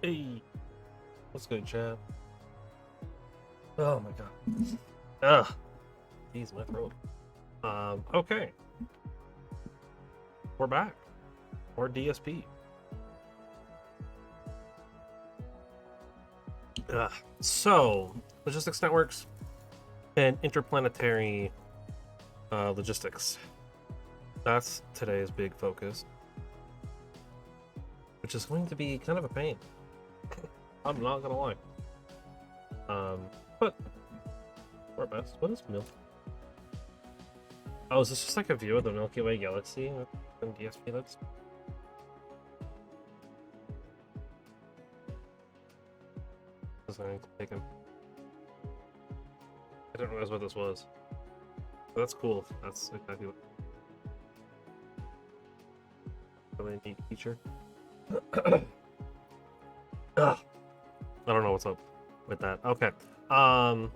Hey, what's good, chat? Oh my god. Ugh. Jeez, my throat. Okay. We're back. More DSP. So, logistics networks and interplanetary logistics. That's today's big focus. Which is going to be kind of a pain. I'm not gonna lie. But our best. What is milk? Oh, is this just like a view of the Milky Way galaxy in DSP? That's I need to take him. I didn't realize what this was. But that's cool. That's exactly what. Really neat feature. Ugh. I don't know what's up with that. Okay. So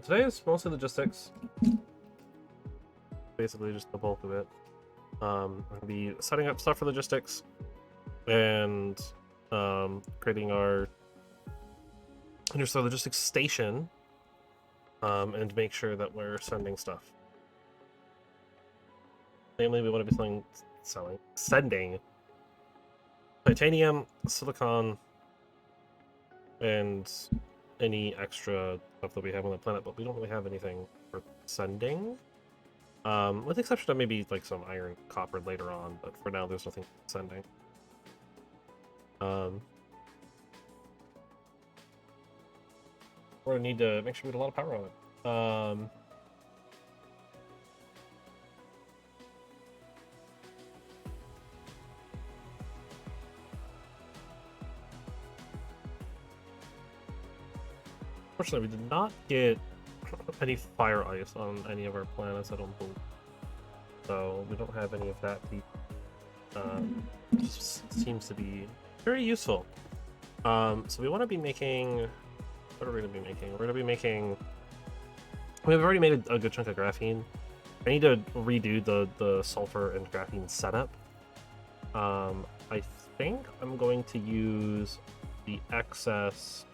today is mostly logistics. Basically just the bulk of it. I'm gonna be setting up stuff for logistics and creating our logistics station and make sure that we're sending stuff. Namely, we want to be sending titanium, silicon, and any extra stuff that we have on the planet, but we don't really have anything for sending. With the exception of maybe like some iron, copper later on, but for now there's nothing for sending. We're gonna need to make sure we get a lot of power on it. Unfortunately, we did not get any fire ice on any of our planets, I don't believe. So we don't have any of that. Seems to be very useful. So we want to be making. What are we going to be making? We're going to be making. We've already made a good chunk of graphene. I need to redo the sulfur and graphene setup. I think I'm going to use the excess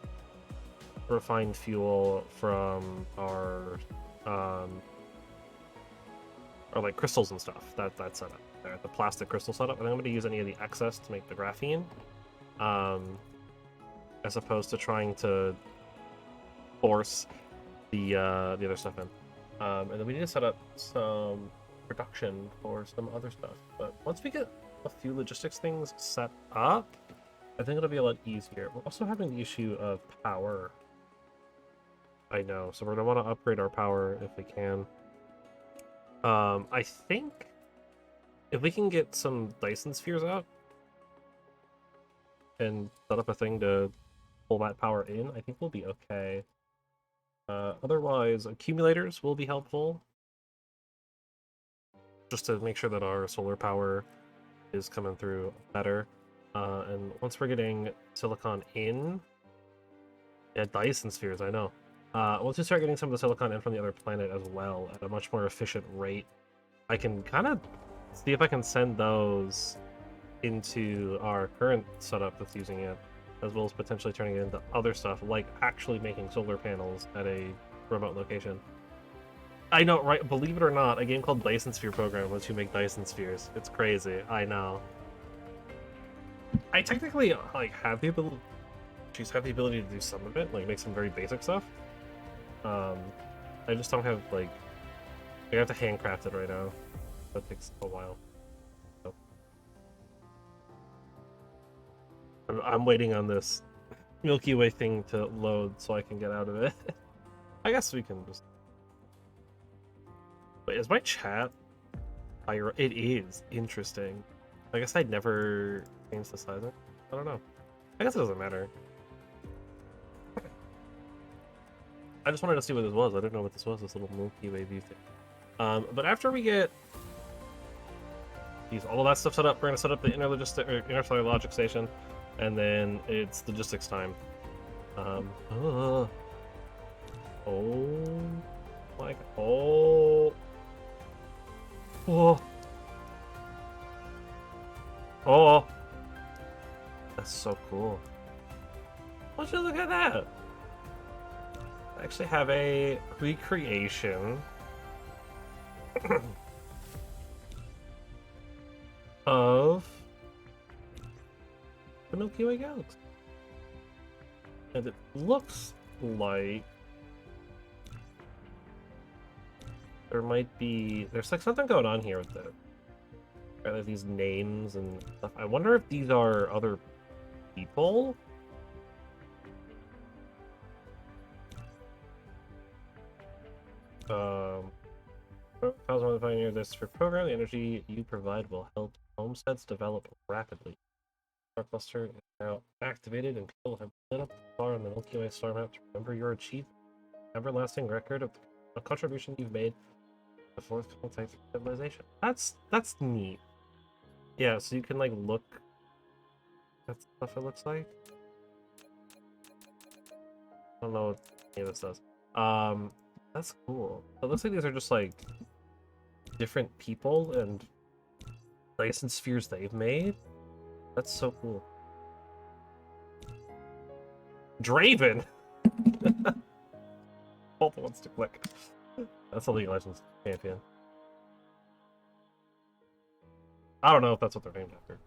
refined fuel from our like crystals and stuff. That setup there, the plastic crystal setup. I think I'm going to use any of the excess to make the graphene, as opposed to trying to force the other stuff in. And then we need to set up some production for some other stuff. But once we get a few logistics things set up, I think it'll be a lot easier. We're also having the issue of power. I know, so we're gonna want to upgrade our power if we can. I think if we can get some Dyson spheres out and set up a thing to pull that power in, I think we'll be okay. Otherwise, accumulators will be helpful, just to make sure that our solar power is coming through better. And once we're getting silicon in, yeah, Dyson spheres, I know. Once we start getting some of the silicon in from the other planet as well at a much more efficient rate, I can kind of see if I can send those into our current setup that's using it, as well as potentially turning it into other stuff, like actually making solar panels at a remote location. I know, right? Believe it or not, a game called Dyson Sphere Program lets you make Dyson spheres. It's crazy. I know. I technically like have the ability. Have the ability to do some of it, like make some very basic stuff. I just don't have like. I have to handcraft it right now. That takes a while. So. I'm waiting on this Milky Way thing to load so I can get out of it. I guess we can just. Wait, is my chat higher? It is interesting. I guess I'd never changed the size. I don't know. I guess it doesn't matter. I just wanted to see what this was. I didn't know what this was, this little Milky Way view thing. But after we get all of that stuff set up, we're going to set up the interstellar logic station, and then it's logistics time. Oh my, oh. Oh. That's so cool. Would you look at that? I actually have a recreation of the Milky Way galaxy. And it looks like there's like something going on here with it. Right, like these names and stuff. I wonder if these are other people? Cosmo Pioneer, this for program. The energy you provide will help homesteads develop rapidly. Star cluster is now activated, and people have lit up the star on the Milky Way star map to remember your achievement. Everlasting record of a contribution you've made to the fourth contact civilization. That's neat. Yeah, so you can like look at stuff it looks like. I don't know what any of this does. That's cool. It looks like these are just like different people and Dyson spheres they've made. That's so cool. Draven! Both wants to click. That's a League of Legends champion. I don't know if that's what they're named after.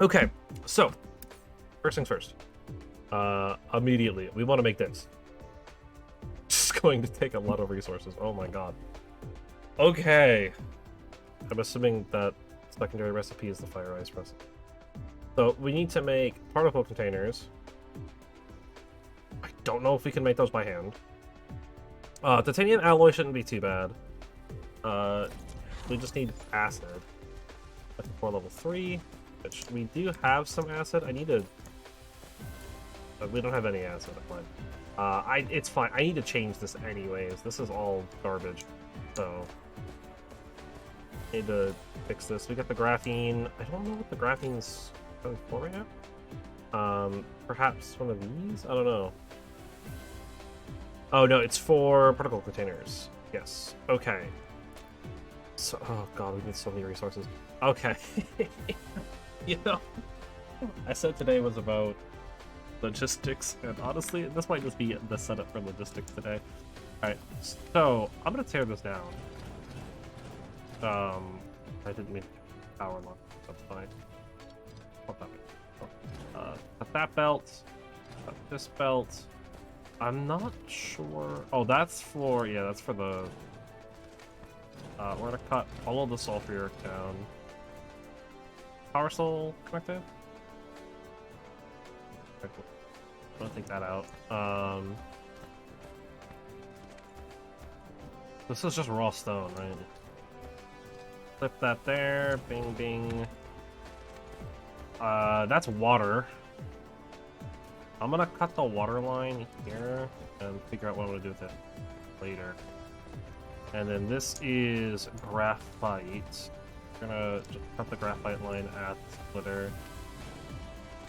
Okay, so first things first. Immediately, we want to make this. It's going to take a lot of resources. Oh my god. Okay. I'm assuming that secondary recipe is the fire ice recipe. So we need to make particle containers. I don't know if we can make those by hand. Titanium alloy shouldn't be too bad. We just need acid. That's for level 3, which we do have some acid. I need to... we don't have any acid. It's fine. I need to change this anyways. This is all garbage. So... I need to fix this. We got the graphene. I don't know what the graphene's going for right now. Perhaps one of these? I don't know. Oh no, it's for particle containers. Yes. Okay. So, oh god, we need so many resources. Okay. You know, I said today was about logistics, and honestly, this might just be the setup for logistics today. Alright, so I'm gonna tear this down. I didn't mean power line. That's fine. Cut that belt. Cut this belt. I'm not sure. Oh, that's for, yeah, that's for the... we're gonna cut all of the sulfuric down. Power soul connected? Okay, cool. I'm gonna take that out. This is just raw stone, right? Flip that there. Bing, bing. That's water. I'm gonna cut the water line here and figure out what I'm gonna do with it later. And then this is graphite. We're gonna just cut the graphite line at the splitter.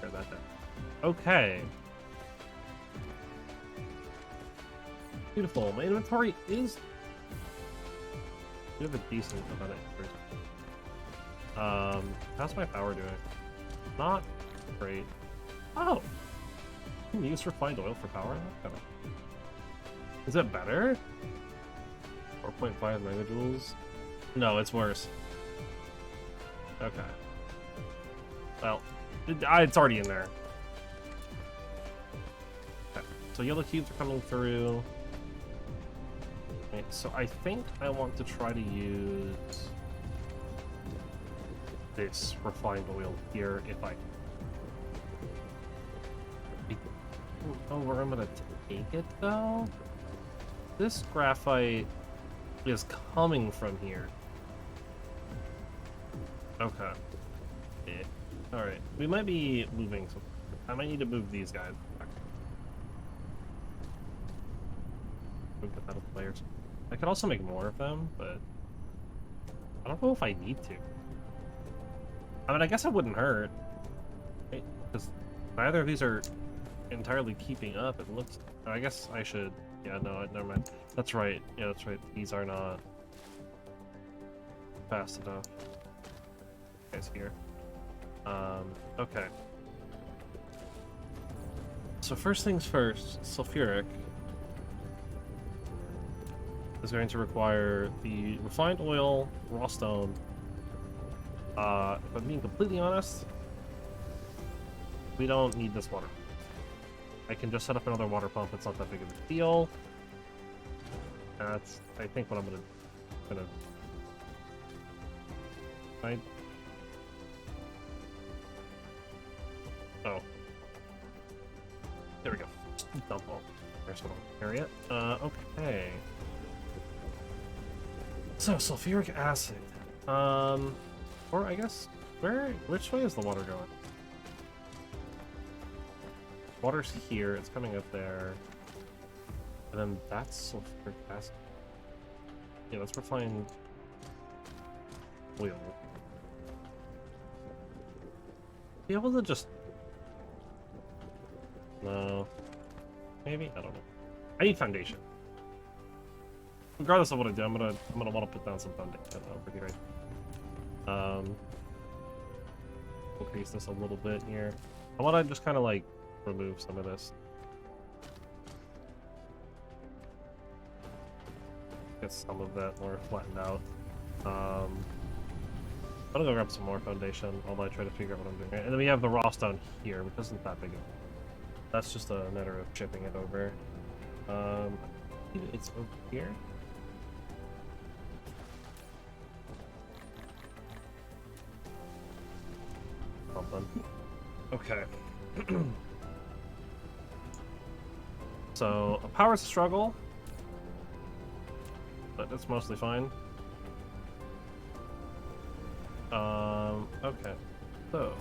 Tear that down. Okay. Beautiful. My inventory is... We have a decent amount of inventory. How's my power doing? Not great. Oh! You can use refined oil for power? Is it better? 4.5 megajoules? No, it's worse. Okay. Well, it's already in there. Okay. So yellow cubes are coming through. Okay, so I think I want to try to use this refined oil here if I don't know where I'm gonna take it though. This graphite is coming from here. Okay. Yeah. Alright. We might be moving some. I might need to move these guys back. Move the metal players. I could also make more of them, but I don't know if I need to. I mean, I guess it wouldn't hurt. Right? Because neither of these are entirely keeping up, it looks... I guess I should... Yeah, no, never mind. That's right. Yeah, that's right. These are not fast enough. Guys here. Okay. So first things first, sulfuric is going to require the refined oil, raw stone. If I'm being completely honest, we don't need this water. I can just set up another water pump. It's not that big of a deal. That's, I think, what I'm gonna. Right? Oh. There we go. Dump all. There's one area. Okay. So sulfuric acid. Or I guess which way is the water going? Water's here, it's coming up there. And then that's sulfuric acid. Yeah, let's refine oil. Be able to just... No. Maybe? I don't know. I need foundation. Regardless of what I do, I'm gonna want to put down some foundation over here. Increase this a little bit here. I want to just kind of like remove some of this. Get some of that more flattened out. I'm gonna go grab some more foundation while I try to figure out what I'm doing. And then we have the raw stone here, which isn't that big of a... That's just a matter of shipping it over. It's over here. Something. Okay. So, power's a struggle, but it's mostly fine. Okay. So,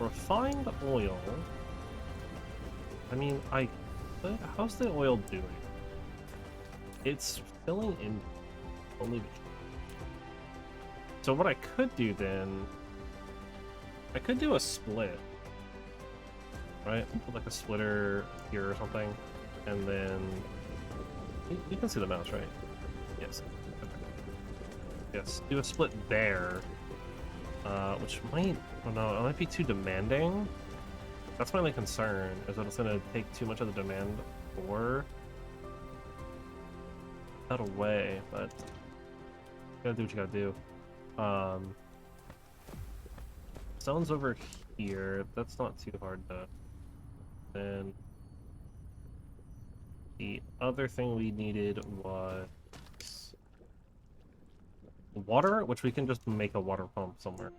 refined oil. I mean, how's the oil doing? It's filling in only. So what I could do then, I could do a split, right? Put like a splitter here or something, and then you can see the mouse, right? Yes. Okay. Yes. Do a split there, which might, I don't know, it might be too demanding. That's my only concern, is that it's gonna take too much of the demand for that away, but you gotta do what you gotta do. Stone's over here. That's not too hard to... Then the other thing we needed was water, which we can just make a water pump somewhere.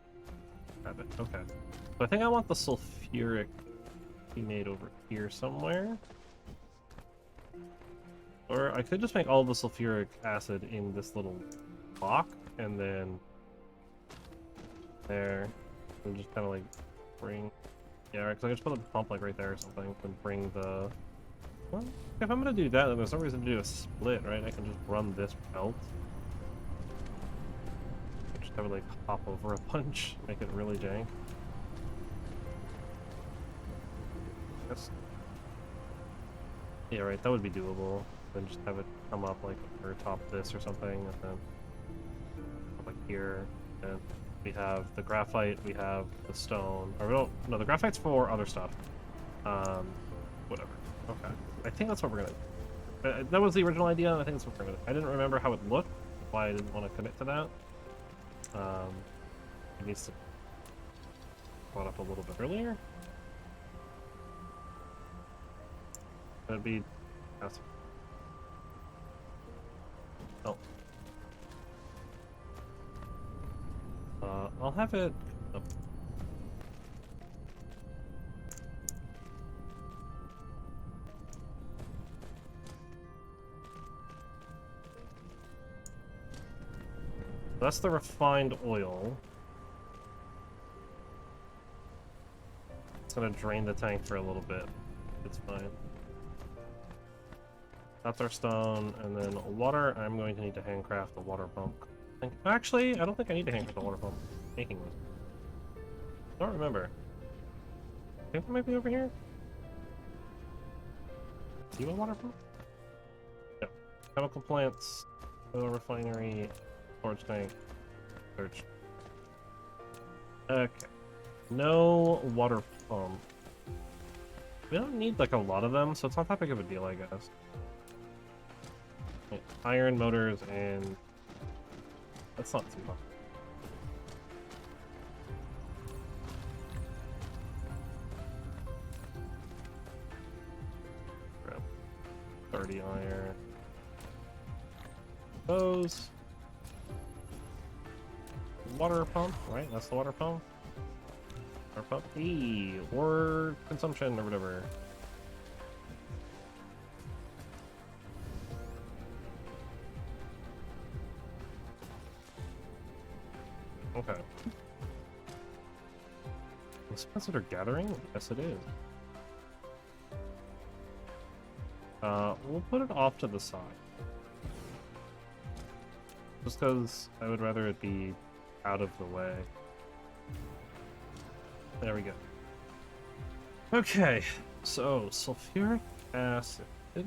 Have it. Okay. So I think I want the sulfuric to be made over here somewhere. Or I could just make all the sulfuric acid in this little block, and then there, and just kind of like bring, yeah, because I can just put a pump like right there or something, and bring the, well, if I'm gonna do that, then there's no reason to do a split, right? I can just run this belt, just have it like hop over a bunch, make it really jank. That's, yeah, right, that would be doable. Then just have it come up like over top this or something, and then like here, and we have the graphite, we have the stone, or we don't, no, the graphite's for other stuff. Whatever. Okay. I think that's what we're gonna, that was the original idea, and I think that's what we're gonna, I didn't remember how it looked, why I didn't want to commit to that. It needs to be brought up a little bit earlier. That'd be, that's, oh. I'll have it... Oh. That's the refined oil. It's gonna drain the tank for a little bit. It's fine. That's our stone, and then water. I'm going to need to handcraft a water pump. Actually, I don't think I need to handcraft a water pump. Making one. I don't remember. I think it might be over here. See a water pump? Yeah. Chemical plants, oil refinery, storage tank, search. Okay. No water pump. We don't need like a lot of them, so it's not that big of a deal, I guess. Okay, iron motors and that's not too much. Grab 30 iron. Those. Water pump, right? That's the water pump. Water pump. E or consumption or whatever. Okay. Is Spencer gathering? Yes, it is. We'll put it off to the side. Just because I would rather it be out of the way. There we go. Okay, so sulfuric acid is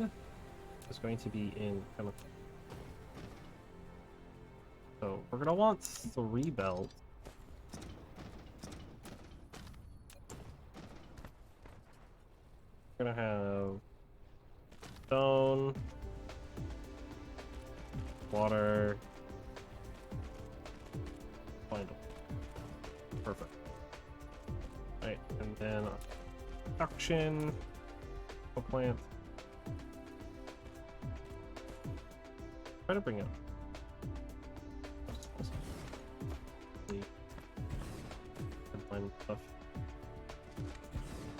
going to be in chemical. So we're gonna want 3 belts. We're gonna have stone, water, bindle. Perfect. Right, and then production, plant. Try to bring it. Headline stuff.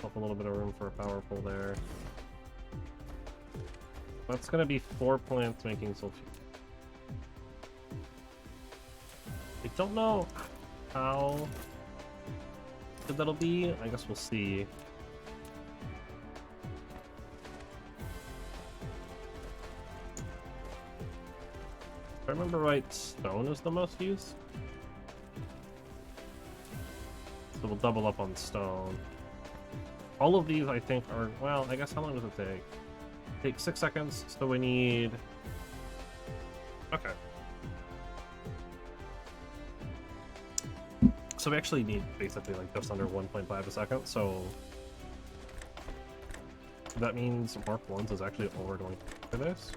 Up a little bit of room for a power pole there. That's gonna be 4 plants making sulfur. I don't know how good that'll be. I guess we'll see. If I remember right, stone is the most used. So we'll double up on stone. All of these, I think, are, well, I guess how long does it take? Take 6 seconds, so we need... Okay. So we actually need basically like just under 1.5 a second, so that means Mark 1s is actually all we're going to do for this.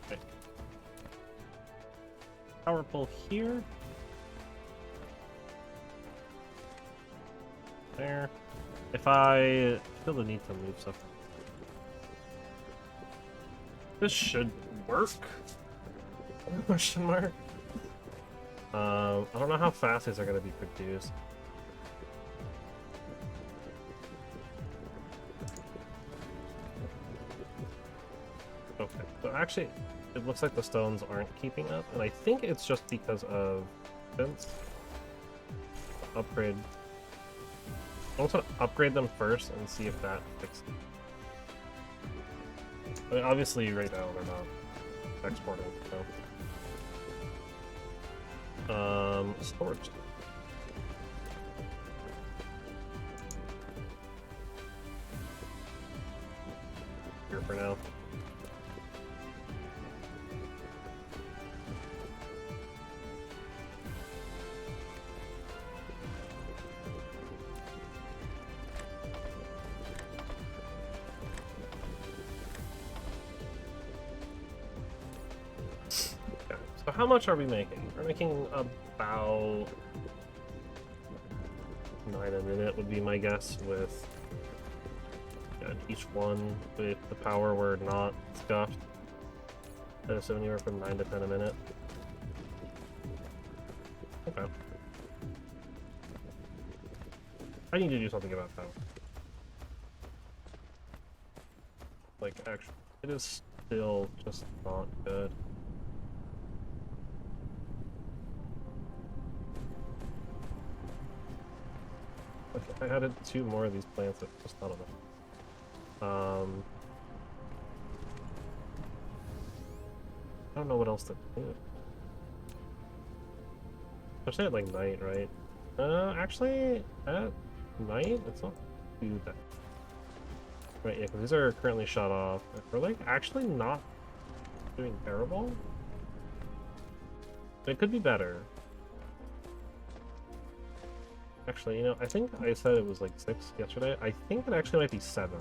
Okay. Power pole here. There. If I feel the need to move stuff, this should work. Question mark. I don't know how fast these are going to be produced. Okay, so actually, it looks like the stones aren't keeping up, and I think it's just because of fence. Upgrade. I want to upgrade them first and see if that fixes it. I mean, obviously, right now they're not exporting, so. Storage. Here for now. So how much are we making? We're making about 9 a minute would be my guess, with each one with the power we're not scuffed. So anywhere from 9 to 10 a minute. Okay. I need to do something about that. Like, actually, it is still just not good. If I added 2 more of these plants, it's just not enough. I don't know what else to do. Especially at like night, right? Actually, at night, it's not too bad. Right, yeah, because these are currently shut off. We're like actually not doing terrible. It could be better. Actually, you know, I think I said it was like 6 yesterday. I think it actually might be 7.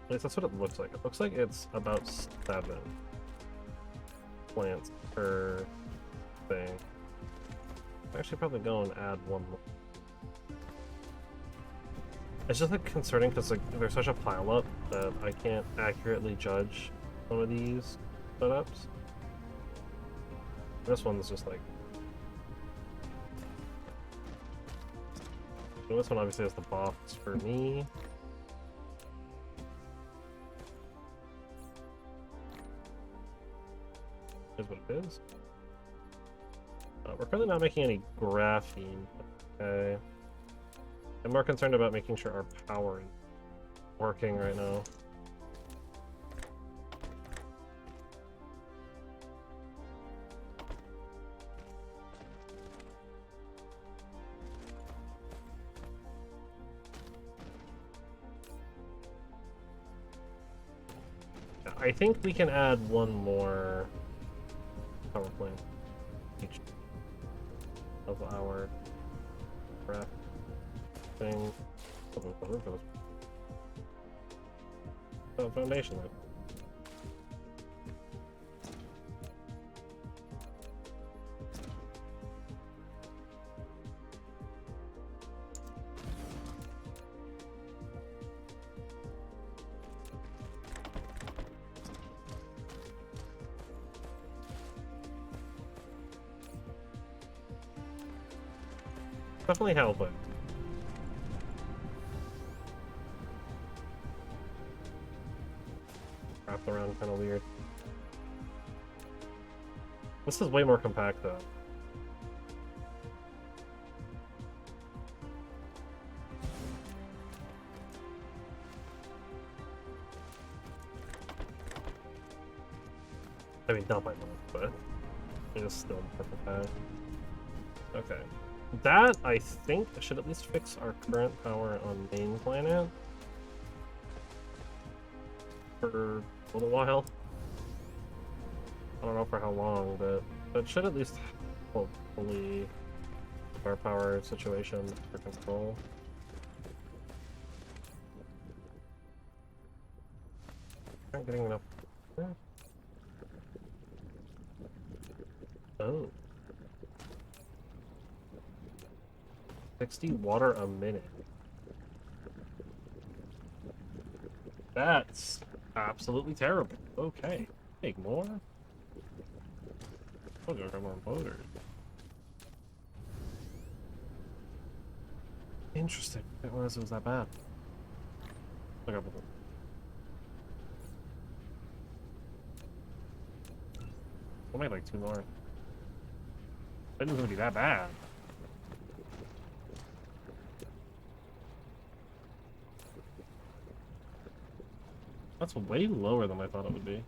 At least that's what it looks like. It looks like it's about 7 plants per thing. I actually probably go and add one more. It's just like concerning because like there's such a pileup that I can't accurately judge some of these setups. This one's just like... So this one obviously has the box for me. Is what it is. We're currently not making any graphene. Okay. I'm more concerned about making sure our power is working right now. I think we can add one more power plant each of our craft thing. Oh, foundation then. Definitely help it. Wrapped around kind of weird. This is way more compact though. I mean, not by much, but it is still perfect path. Okay. That, I think, should at least fix our current power on main planet. For a little while. I don't know for how long, but that should at least hopefully keep our power situation under control. Aren't getting enough. Oh. 60 water a minute. That's absolutely terrible. Okay. Make more? Oh, there are more motors. Interesting. I didn't realize it was that bad. Look up. We'll make like 2 more. It isn't gonna be that bad. That's way lower than I thought it would be.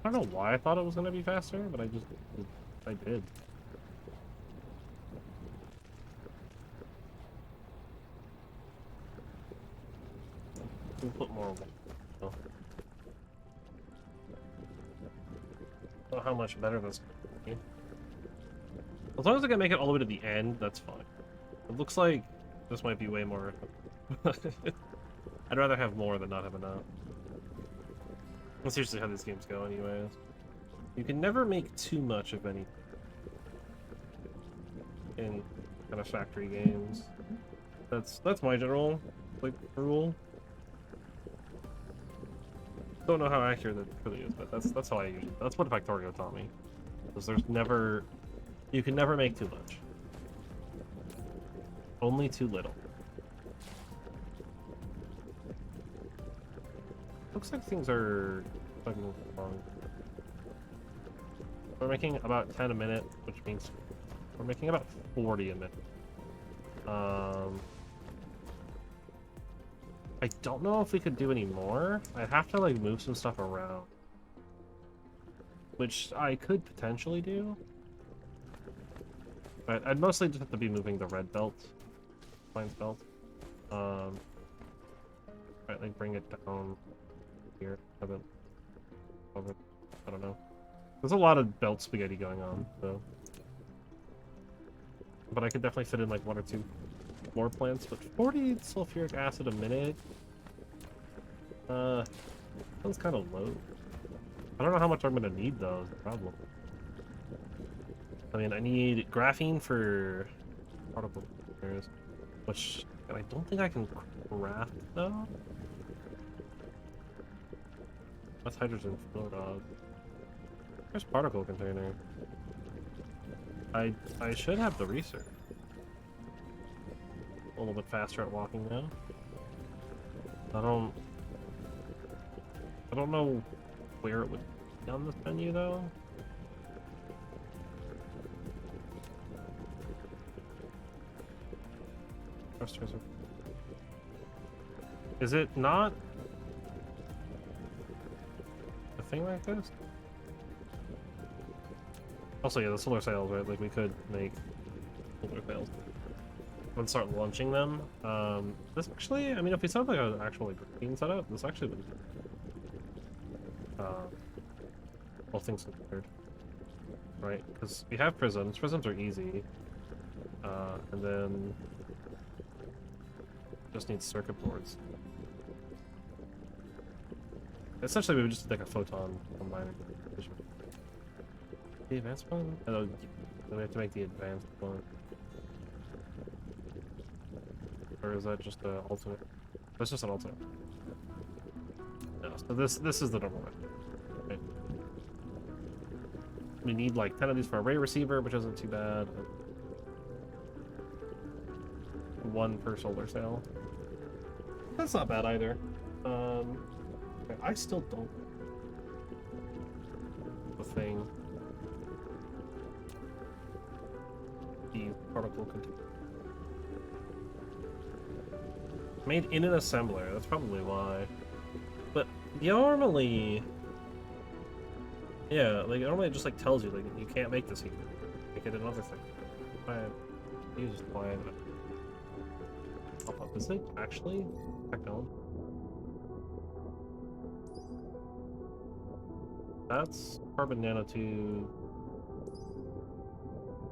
I don't know why I thought it was going to be faster, but I did. We'll put more. Oh. Oh, how much better this could be. As long as I can make it all the way to the end, that's fine. It looks like this might be way more. I'd rather have more than not have enough. That's usually how these games go anyways. You can never make too much of anything in kind of factory games. That's my general like rule. Don't know how accurate that really is, but that's how I usually. That's what Factorio taught me. Because there's never, you can never make too much. Only too little. Looks like things are fucking wrong. We're making about 10 a minute, which means we're making about 40 a minute. I don't know if we could do any more. I'd have to like move some stuff around, which I could potentially do. But I'd mostly just have to be moving the red belt, Lions belt. Right, like bring it down here. Have it over. I don't know. There's a lot of belt spaghetti going on, so. But I could definitely fit in like 1 or 2 more plants. But 40 sulfuric acid a minute. Sounds kind of low. I don't know how much I'm gonna need though. Is the problem. I mean, I need graphene for particle containers, which I don't think I can craft though. That's hydrogen flow dog. There's particle container. I should have the research. A little bit faster at walking now. I don't know where it would be on this menu though. Is it not a thing like this? Also, yeah, the solar sails, right? Like, we could make solar sails and start launching them. This actually, I mean, if we set up like an actual like green setup, this actually would. All things considered, right? Because we have prisms. Prisms are easy, and then just need circuit boards. Essentially, we would just need like a photon combiner. The advanced one? Oh, then we have to make the advanced one. Or is that just an alternate? That's just an alternate. No, so this is the normal one. Okay. We need like 10 of these for a ray receiver, which isn't too bad. 1 per solar sail. That's not bad either. Okay, I still don't. The thing. The particle container. Made in an assembler, that's probably why. But normally, yeah, like normally it just like tells you like you can't make this here. Make it another thing. You just blind. Is it actually back on? That's carbon nanotube.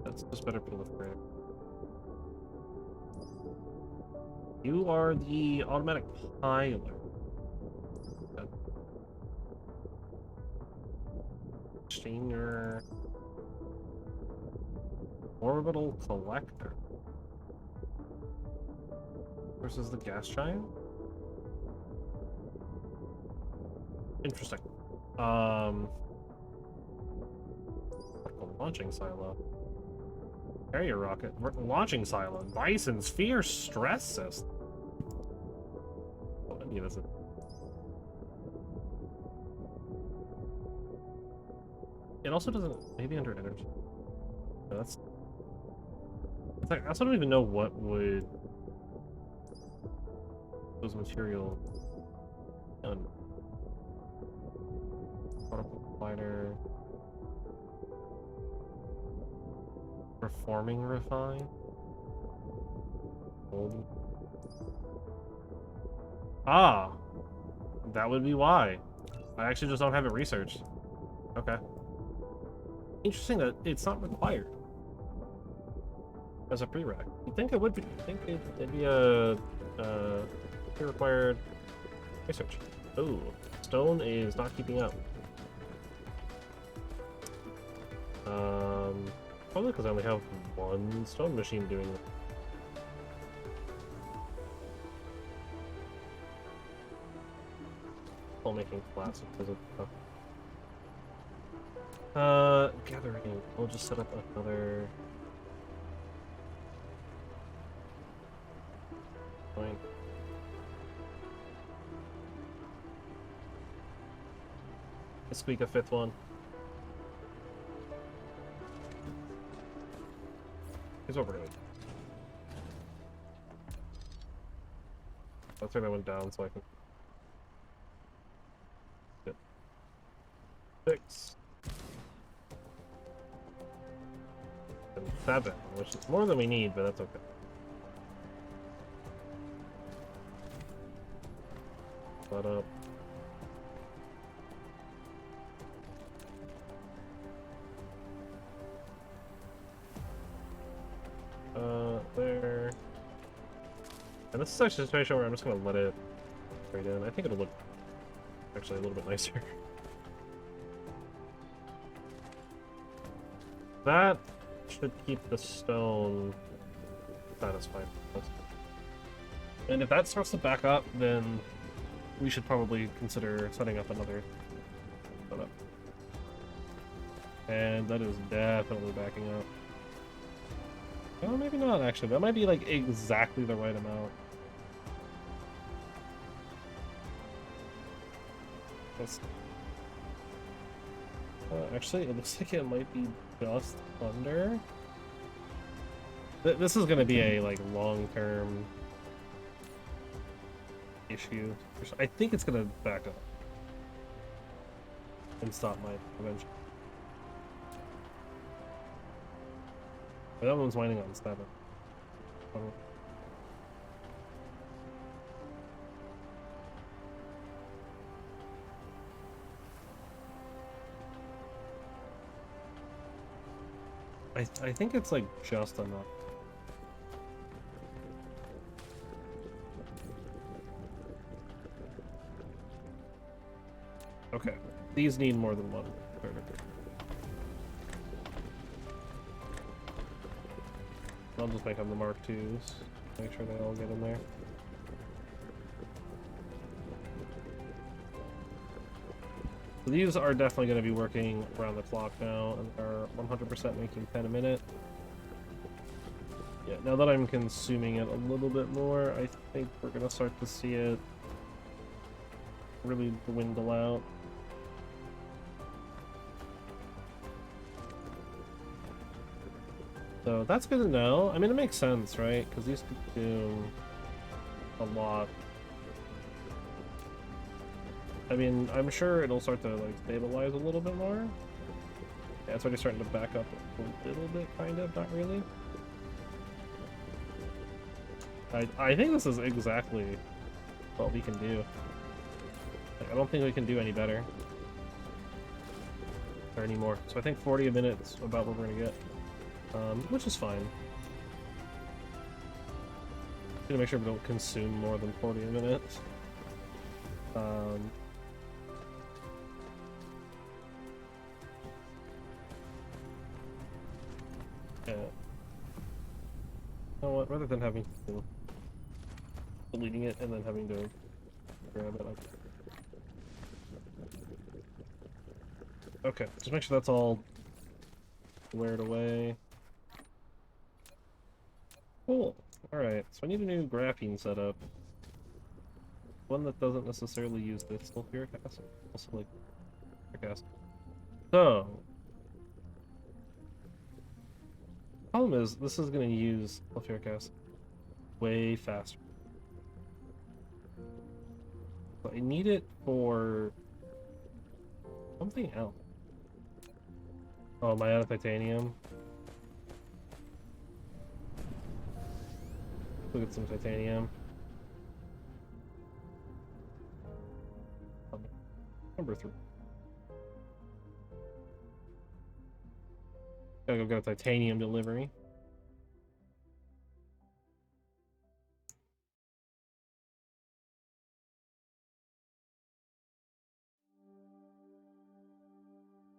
That's just better proliferate. You are the automatic piler. Exchanger. Orbital collector. Versus the gas giant? Interesting. Launching silo. Carrier rocket. Launching silo. Dyson sphere stress system. Oh, any of this. It also doesn't. Maybe under energy. No, that's. I also don't even know what would. Those material. Particle collider. Reforming refine. Gold. Ah, that would be why. I actually just don't have it researched. Okay. Interesting that it's not required as a prereq. You'd think it would be. I think it'd be a pre-required research. Oh, stone is not keeping up. Probably because I only have 1 stone machine doing it. Still making flats because of stuff. Gathering. We'll just set up another point. Let's squeak a 5th one. Here's what we're doing. I'll turn that one down so I can get 6 and 7, which is more than we need, but that's okay. Let up. There. And this is actually a situation where I'm just gonna let it straight in. I think it'll look actually a little bit nicer. That should keep the stone satisfied. And if that starts to back up, then we should probably consider setting up another setup. And that is definitely backing up. Oh, maybe not, actually. That might be, like, exactly the right amount. Actually, it looks like it might be just under. This is going to be a, like, long-term issue. I think it's going to back up and stop my eventually. That one's winding on 7. I think it's like just enough. Okay, these need more than one. I'll just make them the Mark IIs. Make sure they all get in there. So these are definitely going to be working around the clock now, and are 100% making 10 a minute. Yeah, now that I'm consuming it a little bit more, I think we're going to start to see it really dwindle out. So that's good to know. I mean, it makes sense, right? Because these could do a lot. I mean, I'm sure it'll start to like stabilize a little bit more. Yeah, it's already starting to back up a little bit, kind of, not really. I think this is exactly what we can do. Like, I don't think we can do any better. Or any more. So I think 40 a minute is about what we're gonna get. Which is fine. Gonna make sure we don't consume more than 40 a minute. Yeah. You know what? Rather than having to deleting it and then having to grab it, okay. Just make sure that's all squared away. Cool. Alright, so I need a new graphene setup. One that doesn't necessarily use this sulfuric acid. Also like sulfuric acid. So the problem is this is gonna use sulfuric acid way faster. But I need it for something else. Oh, am I out of titanium? Look at some titanium. Number 3. Gotta go get a titanium delivery.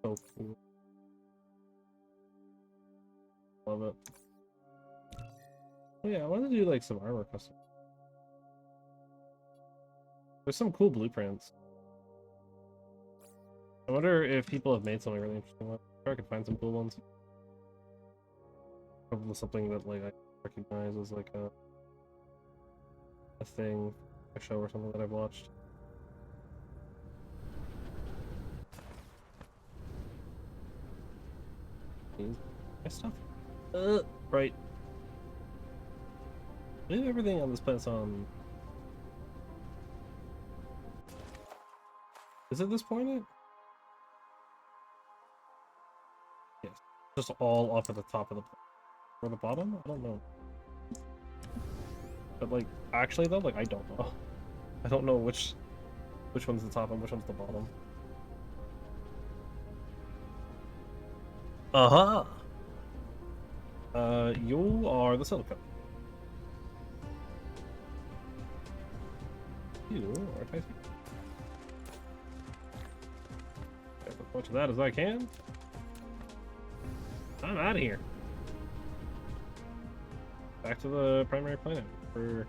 So cool. Love it. Oh yeah, I want to do like some armor custom. There's some cool blueprints. I wonder if people have made something really interesting. I'm sure I could find some cool ones. Probably something that like I recognize as like a thing, a show or something that I've watched. My stuff. Right. I believe everything on this planet's on Is it this planet? Yes. Just all up at the top of the planet. Or the bottom? I don't know. But like, actually though, like I don't know. I don't know which one's the top and which one's the bottom. Uh-huh. You are the silicon. You are Tyson. Get as much of that as I can. I'm out of here. Back to the primary planet for...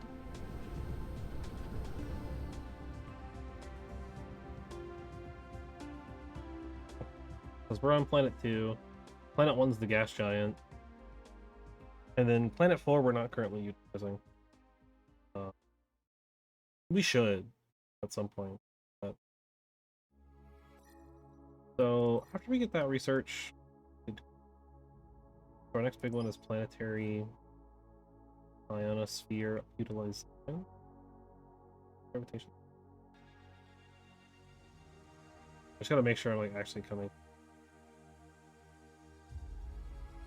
Because we're on planet 2. Planet 1's the gas giant. And then planet 4 we're not currently utilizing. We should at some point. But... So after we get that research, our next big one is planetary ionosphere utilization. Gravitation. I just gotta make sure I'm like actually coming.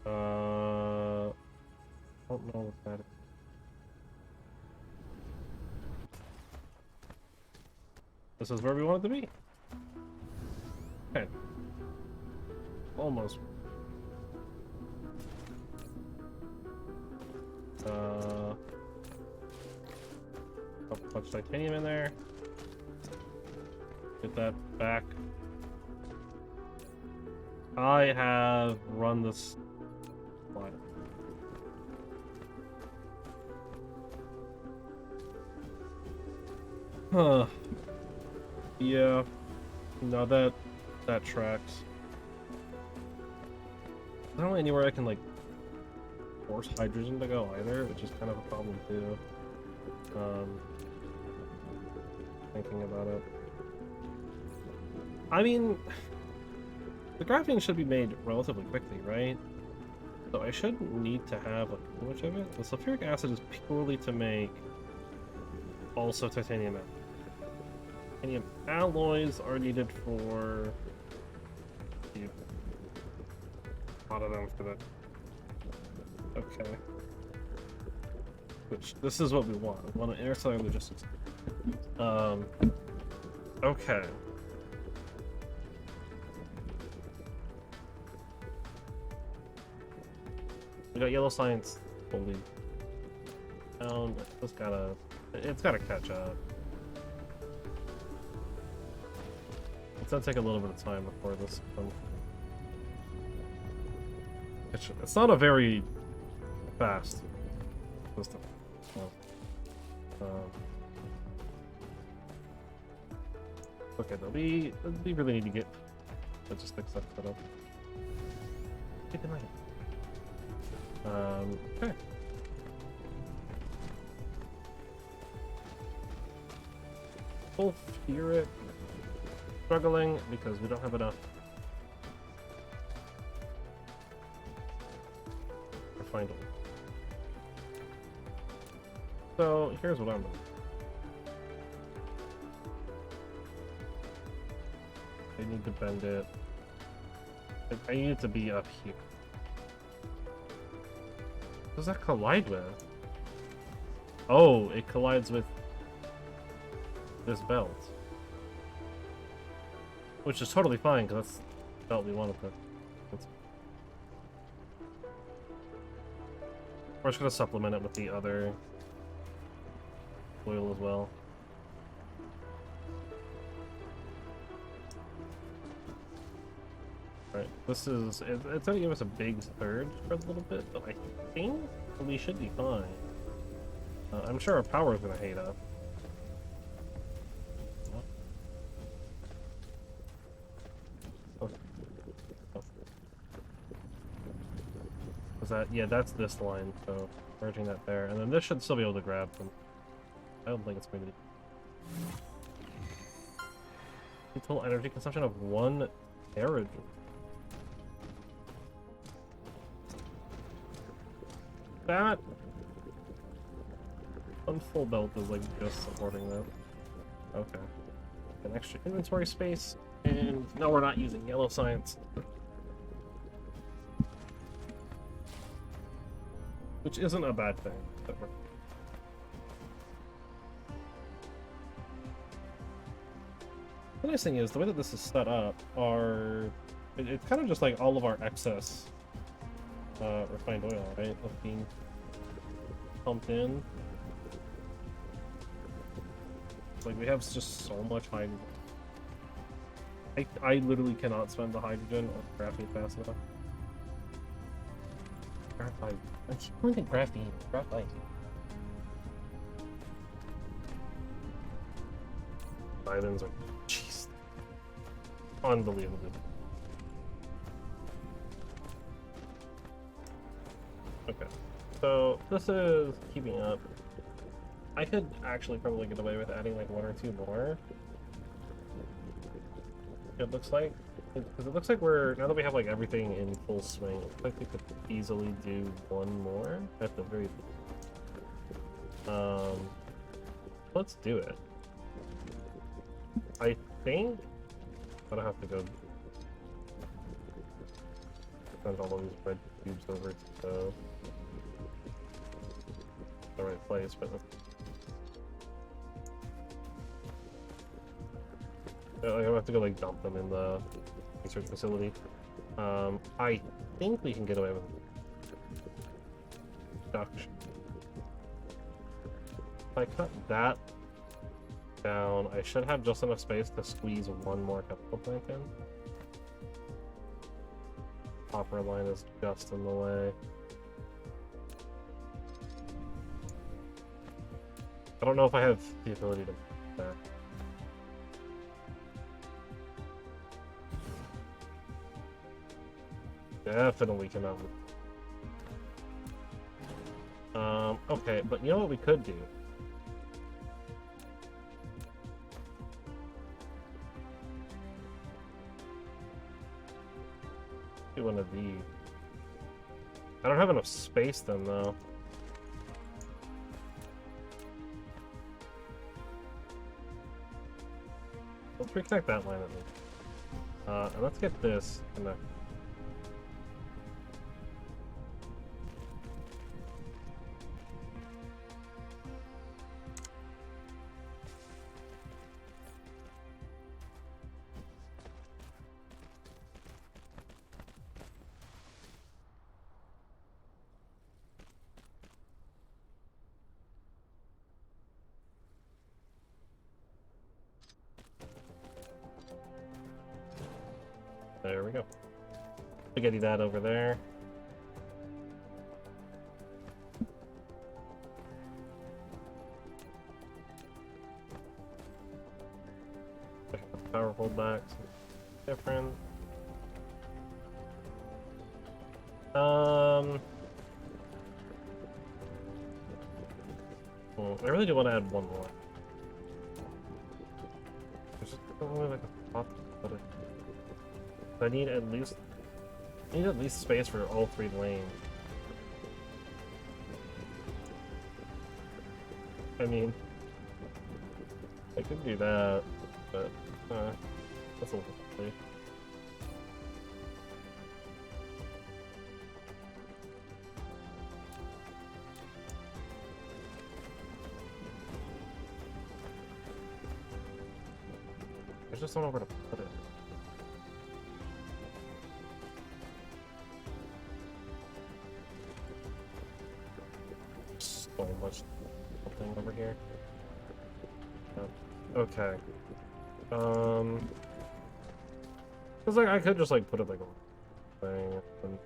I don't know what that is. This is where we want it to be. Okay. Almost. A bunch of titanium in there. Get that back. I have run this line. Huh. Yeah. No, that tracks. There's not really anywhere I can like force hydrogen to go either, which is kind of a problem too. Thinking about it. I mean, the graphene should be made relatively quickly, right? So I shouldn't need to have like too much of it. The sulfuric acid is purely to make also titanium alloy. Titanium alloys are needed for a lot of them for that. Okay. Which this is what we want. We want an interstellar logistics. Okay. We got yellow science fully down. It's gotta catch up. It's gonna take a little bit of time before this comes. It's not a very fast system. Okay, though we really need to get logistics set up. Take a night. Okay. Full spirit. Struggling because we don't have enough. Finally. So here's what I'm doing. I need to bend it. I need it to be up here. What does that collide with? Oh, it collides with this belt. Which is totally fine, because that's the belt we want to put. We're just going to supplement it with the other oil as well. Right, this is... It's going to give us a big surge for a little bit, but I think we should be fine. I'm sure our power is going to hate up. Yeah, that's this line, so merging that there, and then this should still be able to grab them. I don't think it's going to be total energy consumption of 1 terajoule. That one full belt is like just supporting that. Okay. an extra inventory space, and now we're not using yellow science. Which isn't a bad thing. The nice thing is, the way that this is set up, it's kind of just like all of our excess refined oil, right? Of being pumped in. Like, we have just so much hydrogen. I literally cannot spend the hydrogen on graphene fast enough. Graphite. I keep calling it graphene. Graphite. Islands are... Jeez. Unbelievable. Okay. So, this is keeping up. I could actually probably get away with adding like 1 or 2 more. It looks like. Because it looks like now that we have like everything in full swing, it looks like we could easily do 1 more at the very least. Let's do it. I think I don't have to go send all of these red cubes over to the right place, but I have to go like dump them in the research facility. I think we can get away with production. If I cut that down, I should have just enough space to squeeze 1 more chemical plant in. Copper line is just in the way. I don't know if I have the ability to do that. Definitely cannot move. Okay, but you know what we could do? Do 1 of these. I don't have enough space then, though. Let's reconnect that line at least. And let's get this connected. There we go. Spaghetti that over there. Power holdbacks. Different. I really do want to add 1 more. There's just only like a pop, but I need at least space for all 3 lanes. I mean, I could do that, but that's a little silly. I just don't know where to put it. So much thing over here. Okay. Cause like I could just like put it like a thing and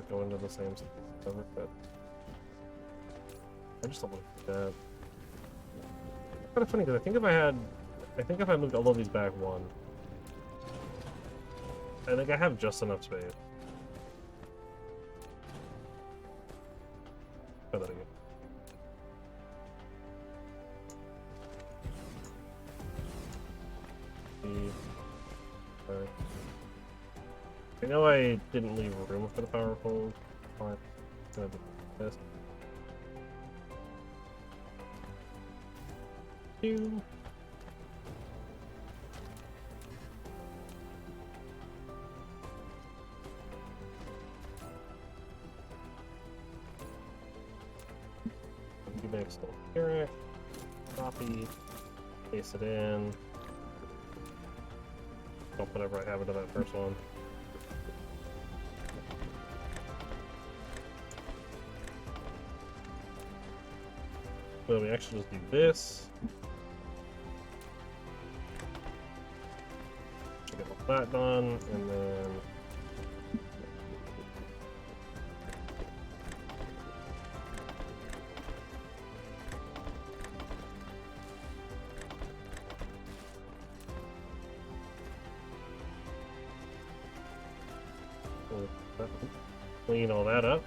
go into the same stuff, but I just don't want to do that. It's kind of funny because I think if I moved all of these back 1, I think I have just enough space. Try that again. I know I didn't leave room for the power pole. I'm gonna do this. 2. make sulfuric, copy, paste it in. Dump whatever I have into that first one. So we actually just do this. Get all that done, and then clean all that up.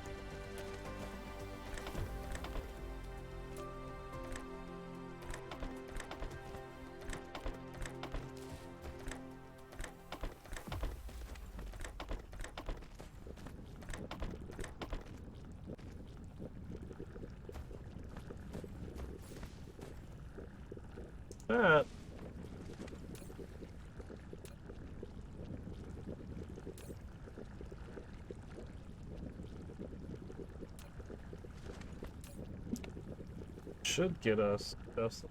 That should get us just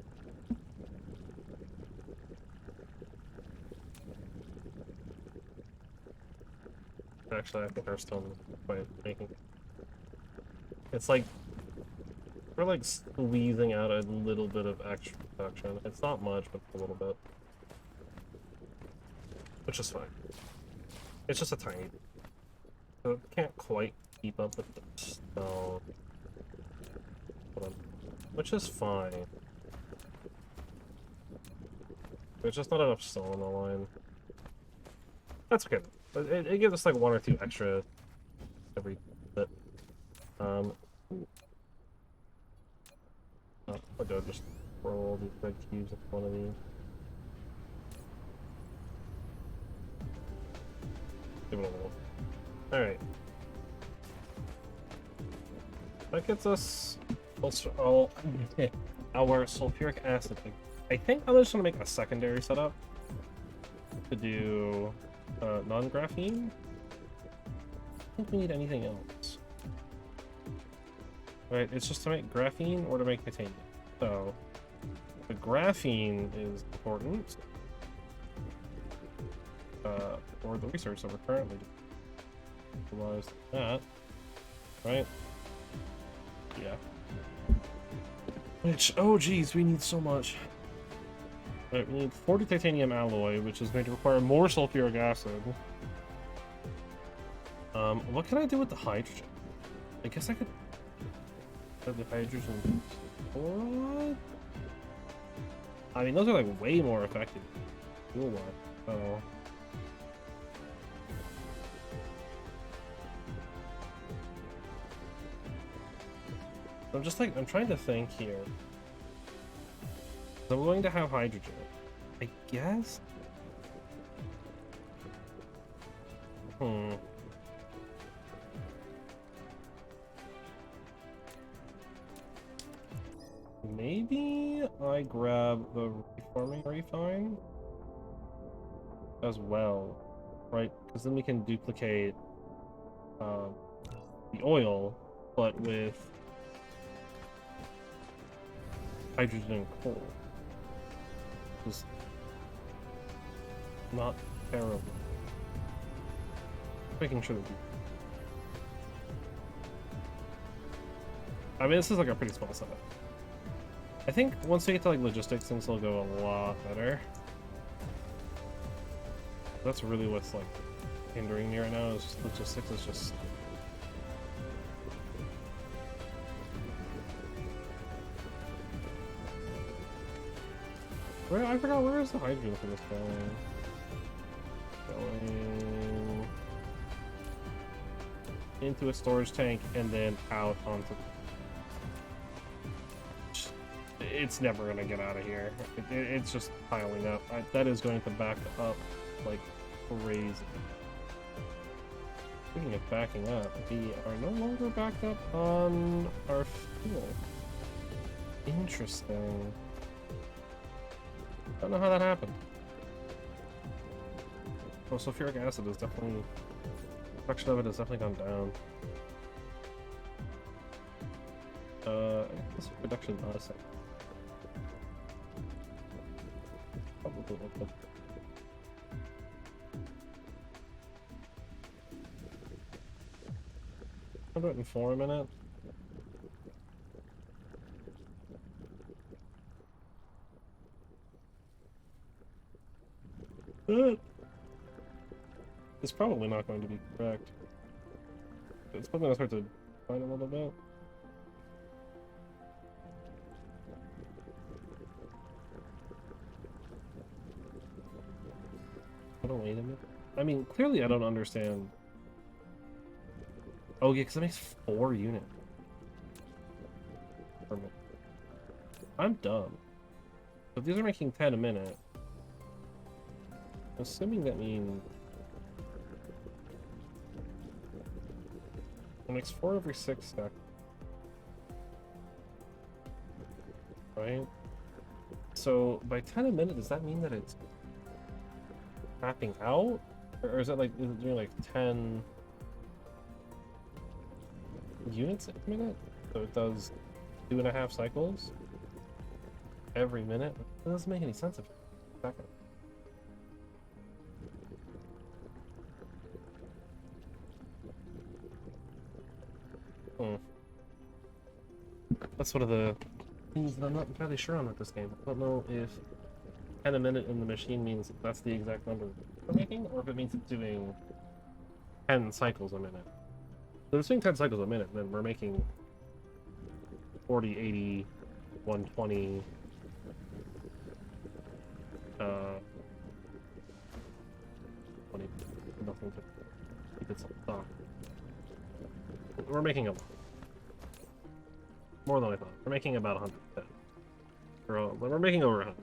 actually I think our stone is quite making it's like we're like squeezing out a little bit of extra production. It's not much, but a little bit. Which is fine. It's just a tiny bit. So it can't quite keep up with the stone. Which is fine. There's just not enough stone on the line. That's okay. It gives us like 1 or 2 extra every bit. I'll go just throw all these red cubes in one of these. Give it a little. Alright. That gets us our sulfuric acid. I think I'm just gonna make a secondary setup to do non-graphene. I don't think we need anything else. Right, it's just to make graphene or to make titanium. So, the graphene is important for the research that we're currently doing. Realize that, right? Yeah. Which, oh geez, we need so much. Right, we need 40 titanium alloy, which is going to require more sulfuric acid. What can I do with the hydrogen? I guess I could have the hydrogen chloride? I mean, those are like way more effective. Fuel one. So I'm just like, I'm trying to think here. I'm going to have hydrogen, I guess? Maybe I grab the reforming refine as well, right? Because then we can duplicate the oil, but with hydrogen and coal. It's not terrible. Making sure that I mean, this is like a pretty small setup. I think once we get to like logistics, things will go a lot better. That's really what's like hindering me right now. Is just logistics is just. Where I forgot where is the hydrogen for this going? Going into a storage tank and then out onto. It's never gonna get out of here. It's just piling up. That is going to back up like crazy. Speaking of backing up, we are no longer backed up on our fuel. Interesting. Don't know how that happened. Well, sulfuric acid is definitely, production of it has definitely gone down. This production second. Probably like that. How about in 4 minutes? It's probably not going to be correct. It's probably going to start to decline a little bit. Wait a minute. I mean, clearly I don't understand. Oh yeah, because it makes 4 units. I'm dumb. But these are making 10 a minute. Assuming that means it makes 4 every 6 seconds. Right? So by 10 a minute, does that mean that it's mapping out? Or is it like, is it doing like 10 units a minute? So it does 2.5 cycles every minute? That doesn't make any sense if it's a second. That's one of the things that I'm not entirely sure on with this game. I don't know if 10 a minute in the machine means that's the exact number we're making, or if it means it's doing 10 cycles a minute. If it's doing 10 cycles a minute, then we're making 40, 80, 120, 20, nothing to keep it stock. We're making a lot. More than I thought. We're making about 110. We're making over 100.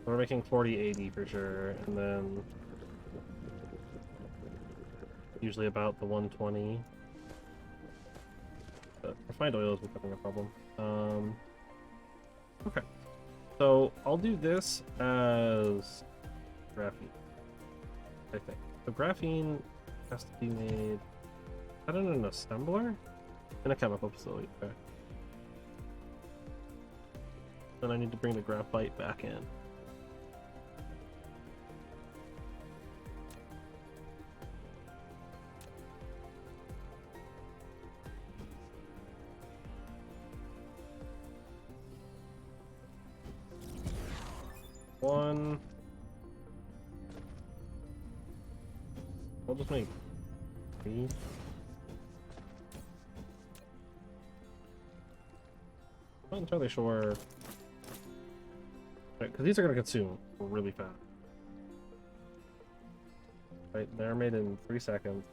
We're making 40, 80 for sure, and then usually about the 120. But refined oil is becoming a problem. Okay. So I'll do this as graphene, I think. So graphene has to be made. Is that in an assembler? In a chemical facility, okay. Then I need to bring the graphite back in. One. I'll just make 3. Not entirely sure. Right, because these are going to consume really fast. Right, they're made in 3 seconds.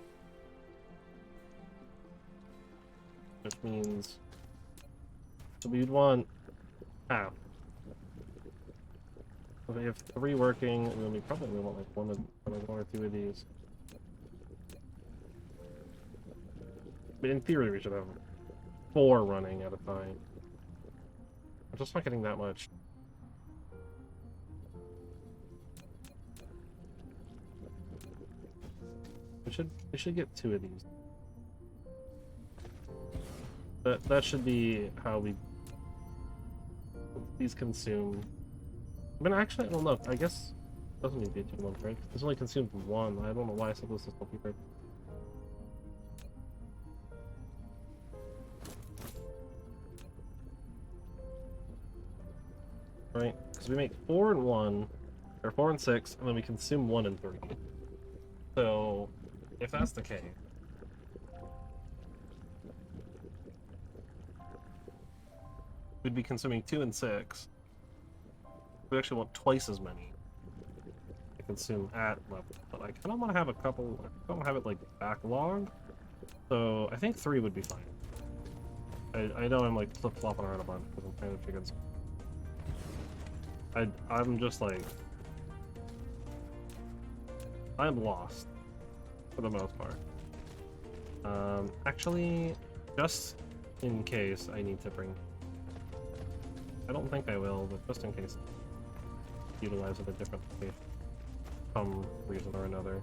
Which means... So we'd want half. So we have 3 working, and then we probably only want like one or 2 of these. But in theory we should have 4 running at a time. I'm just not getting that much. We should get 2 of these. That should be how these consume. I mean, actually, I don't know. I guess it doesn't need to be 2 months, right? This only consumed 1. I don't know why I said this is still prepared. Right? Because we make 4 and 1, or 4 and 6, and then we consume 1 and 3. So, if that's the case, we'd be consuming 2 and 6. We actually want twice as many to consume at level, but I kind of want to have a couple. I don't have it like backlog, so I think 3 would be fine. I know I'm like flip-flopping around a bunch because I'm trying to figure this. I'm just like I'm lost for the most part. Actually, just in case I need to bring. I don't think I will, but just in case, utilize it a different location, some reason or another.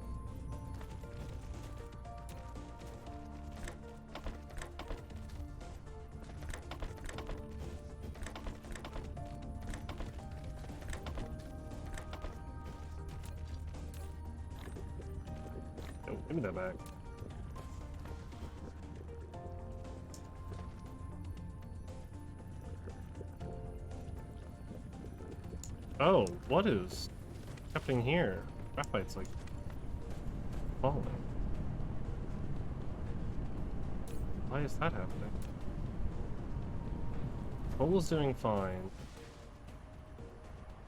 Oh, give me that back. Oh, what is happening here? Graphite's like falling. Why is that happening? Coal's doing fine.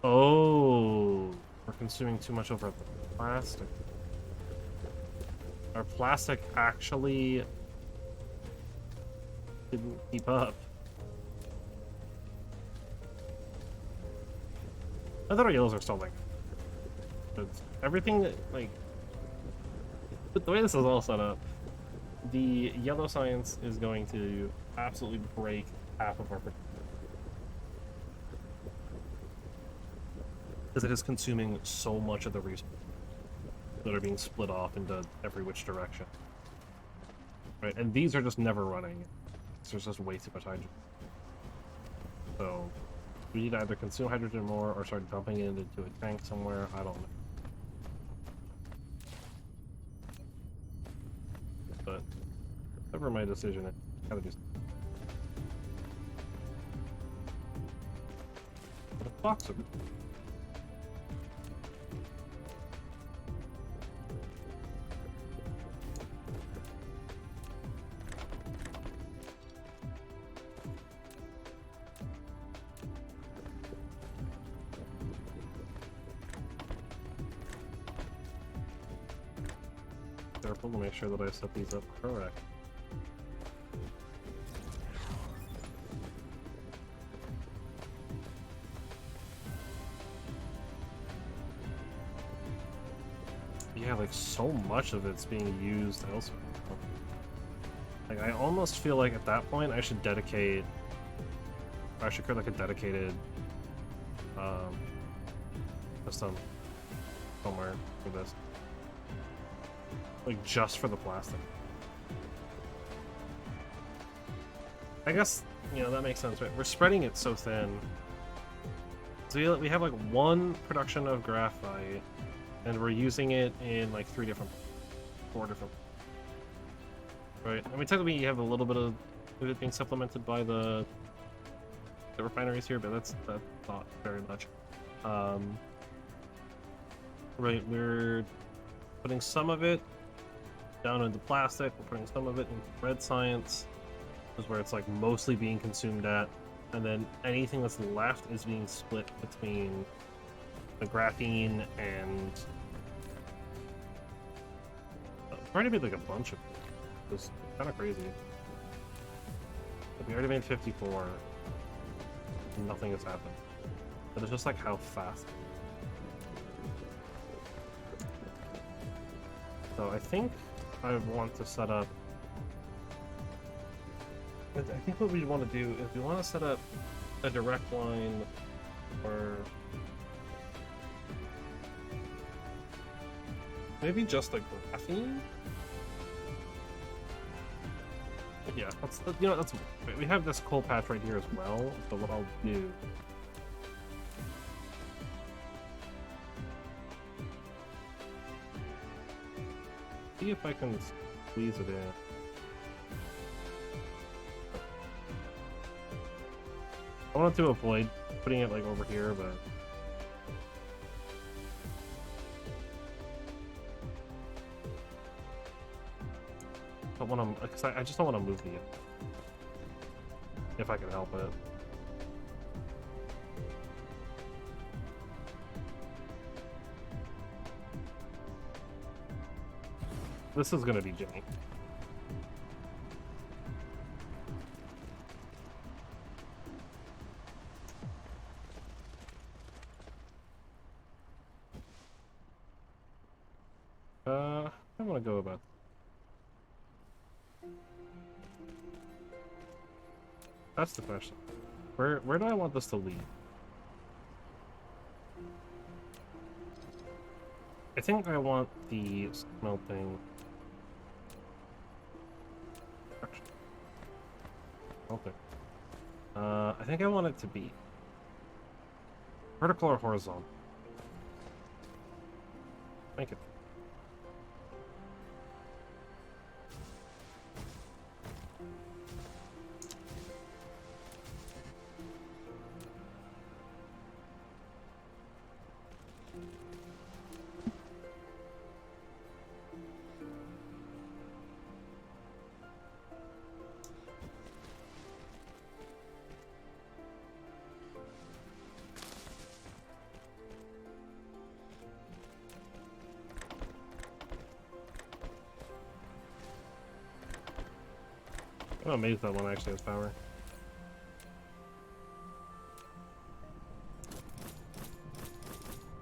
Oh, we're consuming too much over the plastic. Our plastic actually didn't keep up. I thought our yellows are still like, but everything that like, the way this is all set up, the yellow science is going to absolutely break half of our because it is consuming so much of the resources that are being split off into every which direction. Right, and these are just never running. There's just way too much hydrogen. So we need to either consume hydrogen more or start dumping it into a tank somewhere. I don't know. But whatever my decision is, gotta do something. What a box of it. Careful to make sure that I set these up correct. Yeah, like so much of it's being used elsewhere. Like I almost feel like at that point I should dedicate, I should create like a dedicated system somewhere for this. Like, just for the plastic. I guess, you know, that makes sense, right? We're spreading it so thin. So we have, like, one production of graphite, and we're using it in, like, 4 different... Right? I mean, technically you have a little bit of it being supplemented by the refineries here, but that's not very much. Right, we're putting some of it down into plastic, we're putting some of it into red science, is where it's like mostly being consumed at, and then anything that's left is being split between the graphene and we've already made like a bunch of it. It's kind of crazy. But we already made 54 and nothing has happened. But it's just like how fast. So I think I want to set up... I think what we want to do is we want to set up a direct line or maybe just like graphene? Yeah, you know, that's... We have this coal patch right here as well, so what I'll do... See if I can squeeze it in. I wanted to avoid putting it like over here, but I just don't want to move the if I can help it. This is gonna be Jimmy. I want to go about. That's the question. Where do I want this to lead? I think I want the smelting. Okay. I think I want it to be vertical or horizontal. Make it. I'm amazed that one actually has power.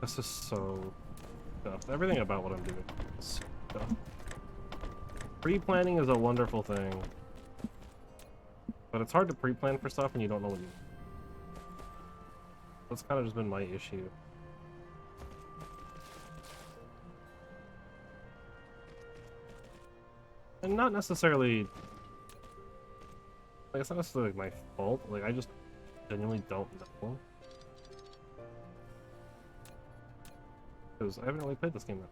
This is so tough. Everything about what I'm doing is so tough. Pre-planning is a wonderful thing. But it's hard to pre-plan for stuff when you don't know what you need. That's kind of just been my issue. And not necessarily... Like, it's not necessarily my fault. Like, I just genuinely don't know. Because I haven't really played this game yet.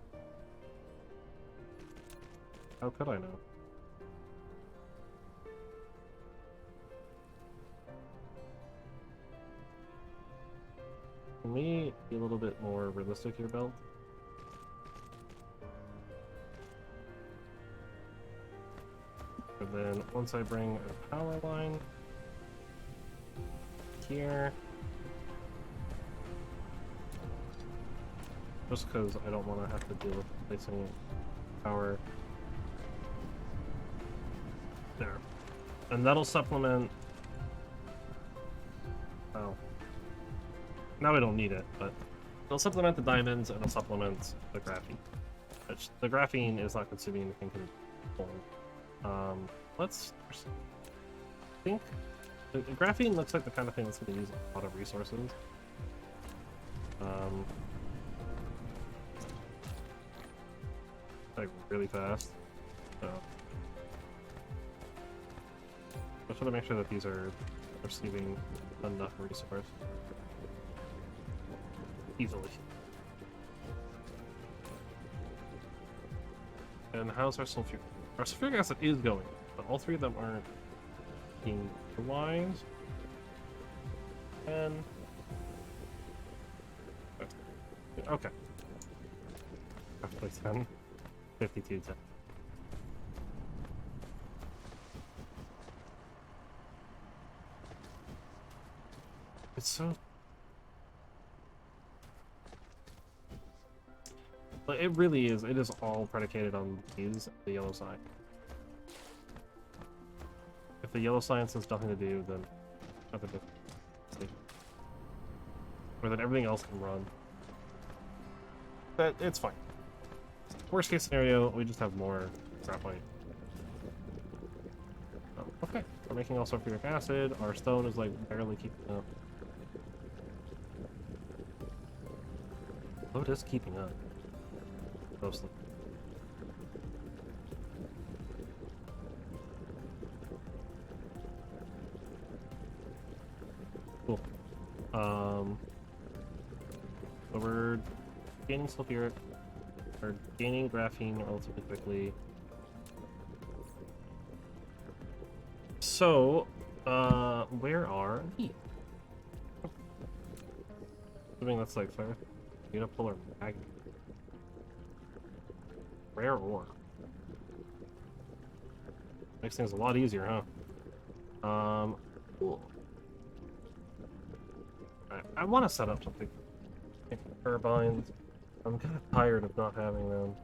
How could I know? Can we be a little bit more realistic here, Belt? And then once I bring a power line here, just because I don't want to have to deal with placing power there, and that'll supplement. Oh, now we don't need it, but it'll supplement the diamonds and it'll supplement the graphene. Which the graphene is not consuming anything from the let's think. The graphene looks like the kind of thing that's going to use a lot of resources. Like really fast. So I just want to make sure that these are receiving enough resource easily. And how's our sulfuric? Our sulfuric acid is going, but all three of them aren't being utilized. And okay, roughly 10, 52, 10. It's so. But it really is. It is all predicated on these, the yellow sign. If the yellow science has nothing to do, then nothing to. Or then everything else can run. That it's fine. Worst case scenario, we just have more graphite. Oh, okay, we're making all sulfuric acid. Our stone is like barely keeping up. Oh, it is keeping up. Mostly. Cool. So we're gaining sulfuric. We're gaining graphene relatively quickly. So, where are we? Assuming that's like fire. Unipolar magnet. Rare ore. Makes things a lot easier, huh? Cool. I want to set up something. Turbines. I'm kind of tired of not having them.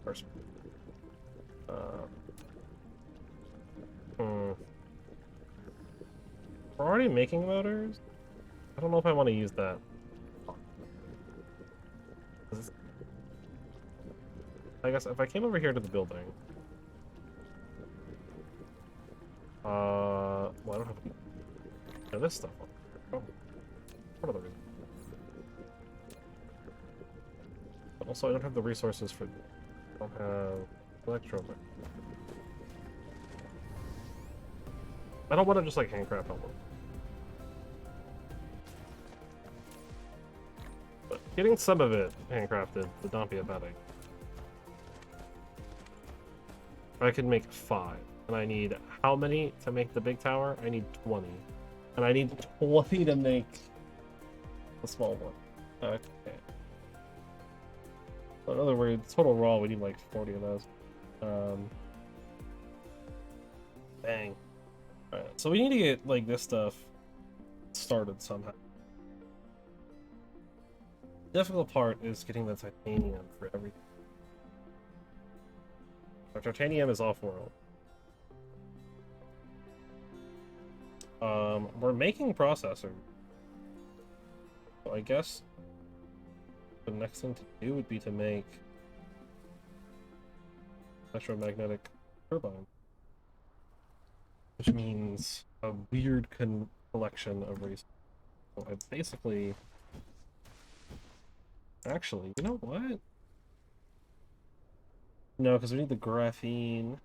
First. We're already making motors? I don't know if I want to use that. I guess if I came over here to the building... well, I don't have this stuff on. Oh. What other reason? But also, I don't have the resources for... I don't have electro. I don't want to just like handcraft all of them. But getting some of it handcrafted would not be a bad idea. I could make 5. And I need how many to make the big tower? I need 20. And I need 20 to make the small one. Okay. So in other words, total raw, we need like 40 of those. Dang. Alright, so we need to get like this stuff started somehow. The difficult part is getting the titanium for everything. Our titanium is off-world. We're making processors. So I guess the next thing to do would be to make electromagnetic turbine, which means a weird collection of resources. So I basically, actually, you know what? No, because we need the graphene.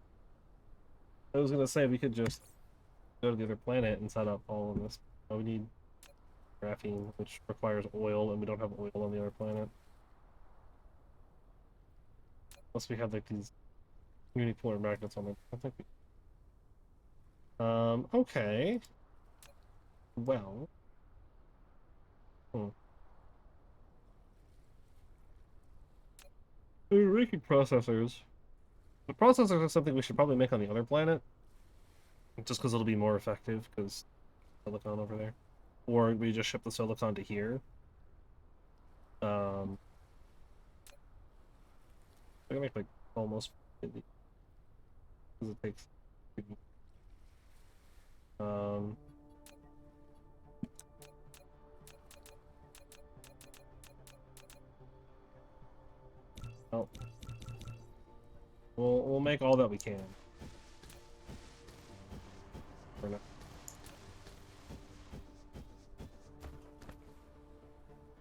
I was gonna say we could just go to the other planet and set up all of this. But we need graphene, which requires oil, and we don't have oil on the other planet. Unless we have like these unipolar magnets on it. I think we... okay. Well. We're making processors. The processors are something we should probably make on the other planet. Just because it'll be more effective, because silicon over there. Or we just ship the silicon to here. I can make like almost 50. Because it takes oh. We'll make all that we can. For now.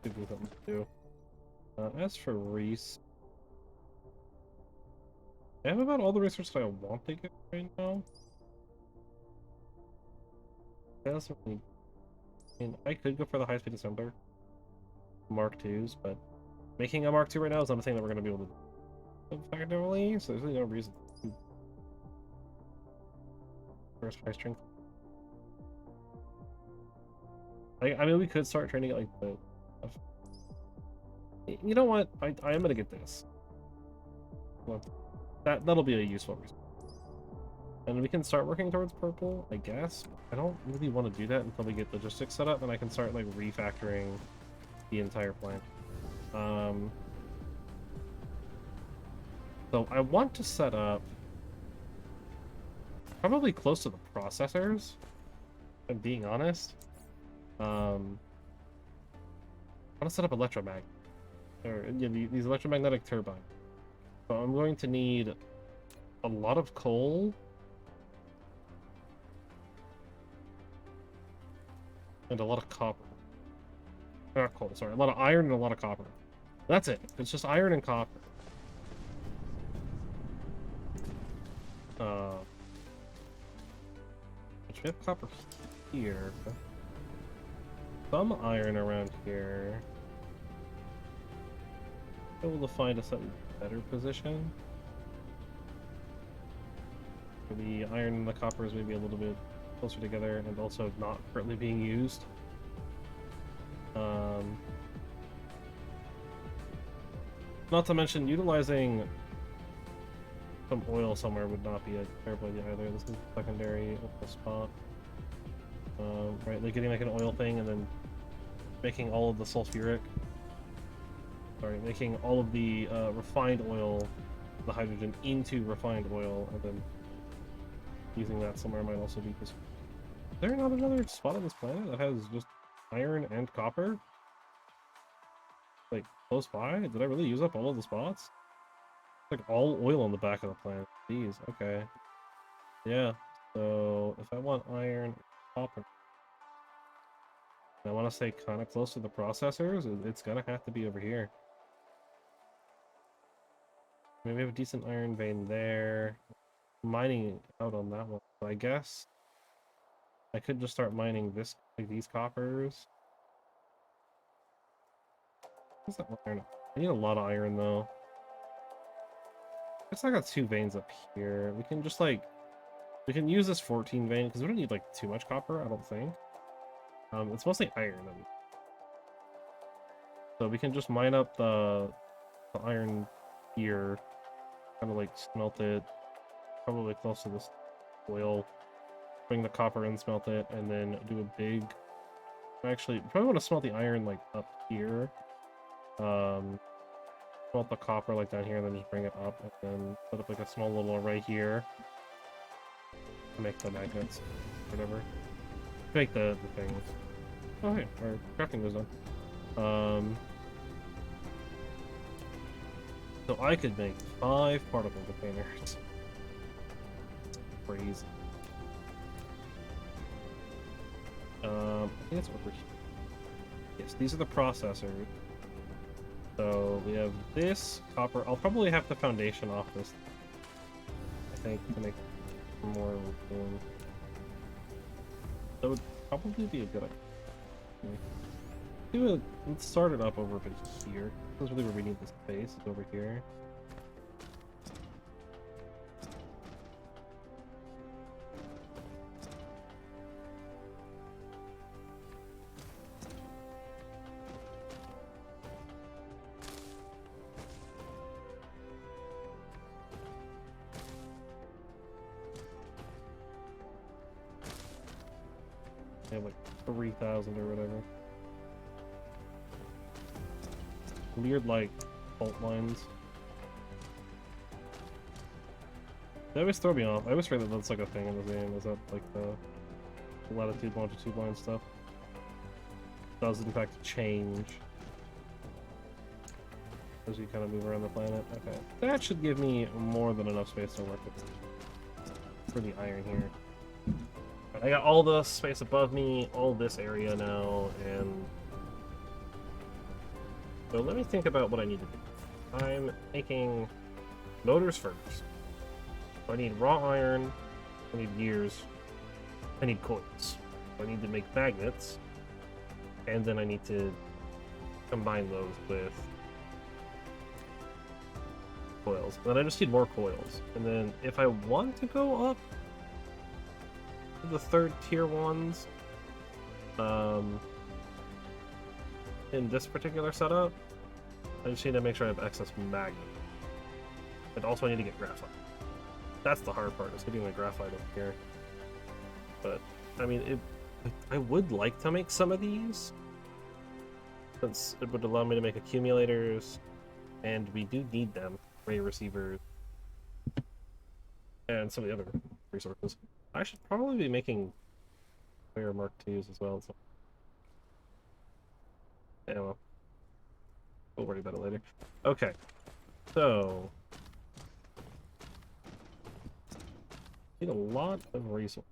Could be something to do. As for Reese, I have about all the resources I want to get right now. That's really... I mean, I could go for the high-speed assembler, Mark IIs, but making a Mark II right now is not a thing that we're going to be able to do effectively, so there's really no reason to first price strength. I mean, we could start training it like the... You know what? I am going to get this. Well, that'll be a useful resource. And we can start working towards purple, I guess. I don't really want to do that until we get logistics set up, and I can start like refactoring the entire plant. So I want to set up probably close to the processors, if I'm being honest. I want to set up electromagnet, or yeah, these electromagnetic turbines. So I'm going to need a lot of coal and a lot of copper. Not coal, sorry. A lot of iron and a lot of copper. That's it. It's just iron and copper. Which we have copper here. Some iron around here. Able to find a slightly better position. The iron and the copper is maybe a little bit closer together and also not currently being used. Not to mention utilizing some oil somewhere would not be a terrible idea either. This is a secondary oil spot. Right, like getting like an oil thing and then making all of the sulfuric. Sorry, making all of the refined oil, the hydrogen, into refined oil, and then using that somewhere might also be useful. Is there not another spot on this planet that has just iron and copper? Like, close by? Did I really use up all of the spots? It's like all oil on the back of the planet. Jeez, okay. Yeah, so if I want iron and copper, and I want to stay kind of close to the processors, it's gonna have to be over here. Maybe we have a decent iron vein there. Mining out on that one. So I guess I could just start mining this, like these coppers. What's that iron? I need a lot of iron though. I guess I got 2 veins up here. We can just like, we can use this 14 vein because we don't need like too much copper, I don't think. It's mostly iron. So we can just mine up the iron here, kind of like smelt it, probably close to this oil, bring the copper and smelt it, and then do a big... Actually, probably want to smelt the iron like up here. smelt the copper like down here, and then just bring it up, and then put up like a small little array here to make the magnets, whatever. Make the things. Oh hey, our crafting was done. So I could make 5 particle containers. Crazy. I think it's over here. Yes, these are the processors. So we have this copper. I'll probably have the foundation off this, I think, to make more room. That would probably be a good idea. Let's start it up over here. This is really where we need the space, is over here. They have like 3,000 or whatever. Weird, like, fault lines. They always throw me off. I always forget that that's like a thing in the game. Is that like the latitude, longitude line stuff? Does in fact change as you kind of move around the planet. Okay, that should give me more than enough space to work with for the iron here. I got all the space above me, all this area now, and so let me think about what I need to do. I'm making motors first. I need raw iron, I need gears, I need coils. I need to make magnets, and then I need to combine those with coils. Then I just need more coils. And then if I want to go up to the 3rd tier ones, in this particular setup, I just need to make sure I have excess magnet. And also I need to get graphite. That's the hard part, is getting the graphite up here. But, I mean, I would like to make some of these, since it would allow me to make accumulators, and we do need them, ray receivers, and some of the other resources. I should probably be making player Mark IIs as well. So. Yeah, well, we'll worry about it later. Okay, so need a lot of resources.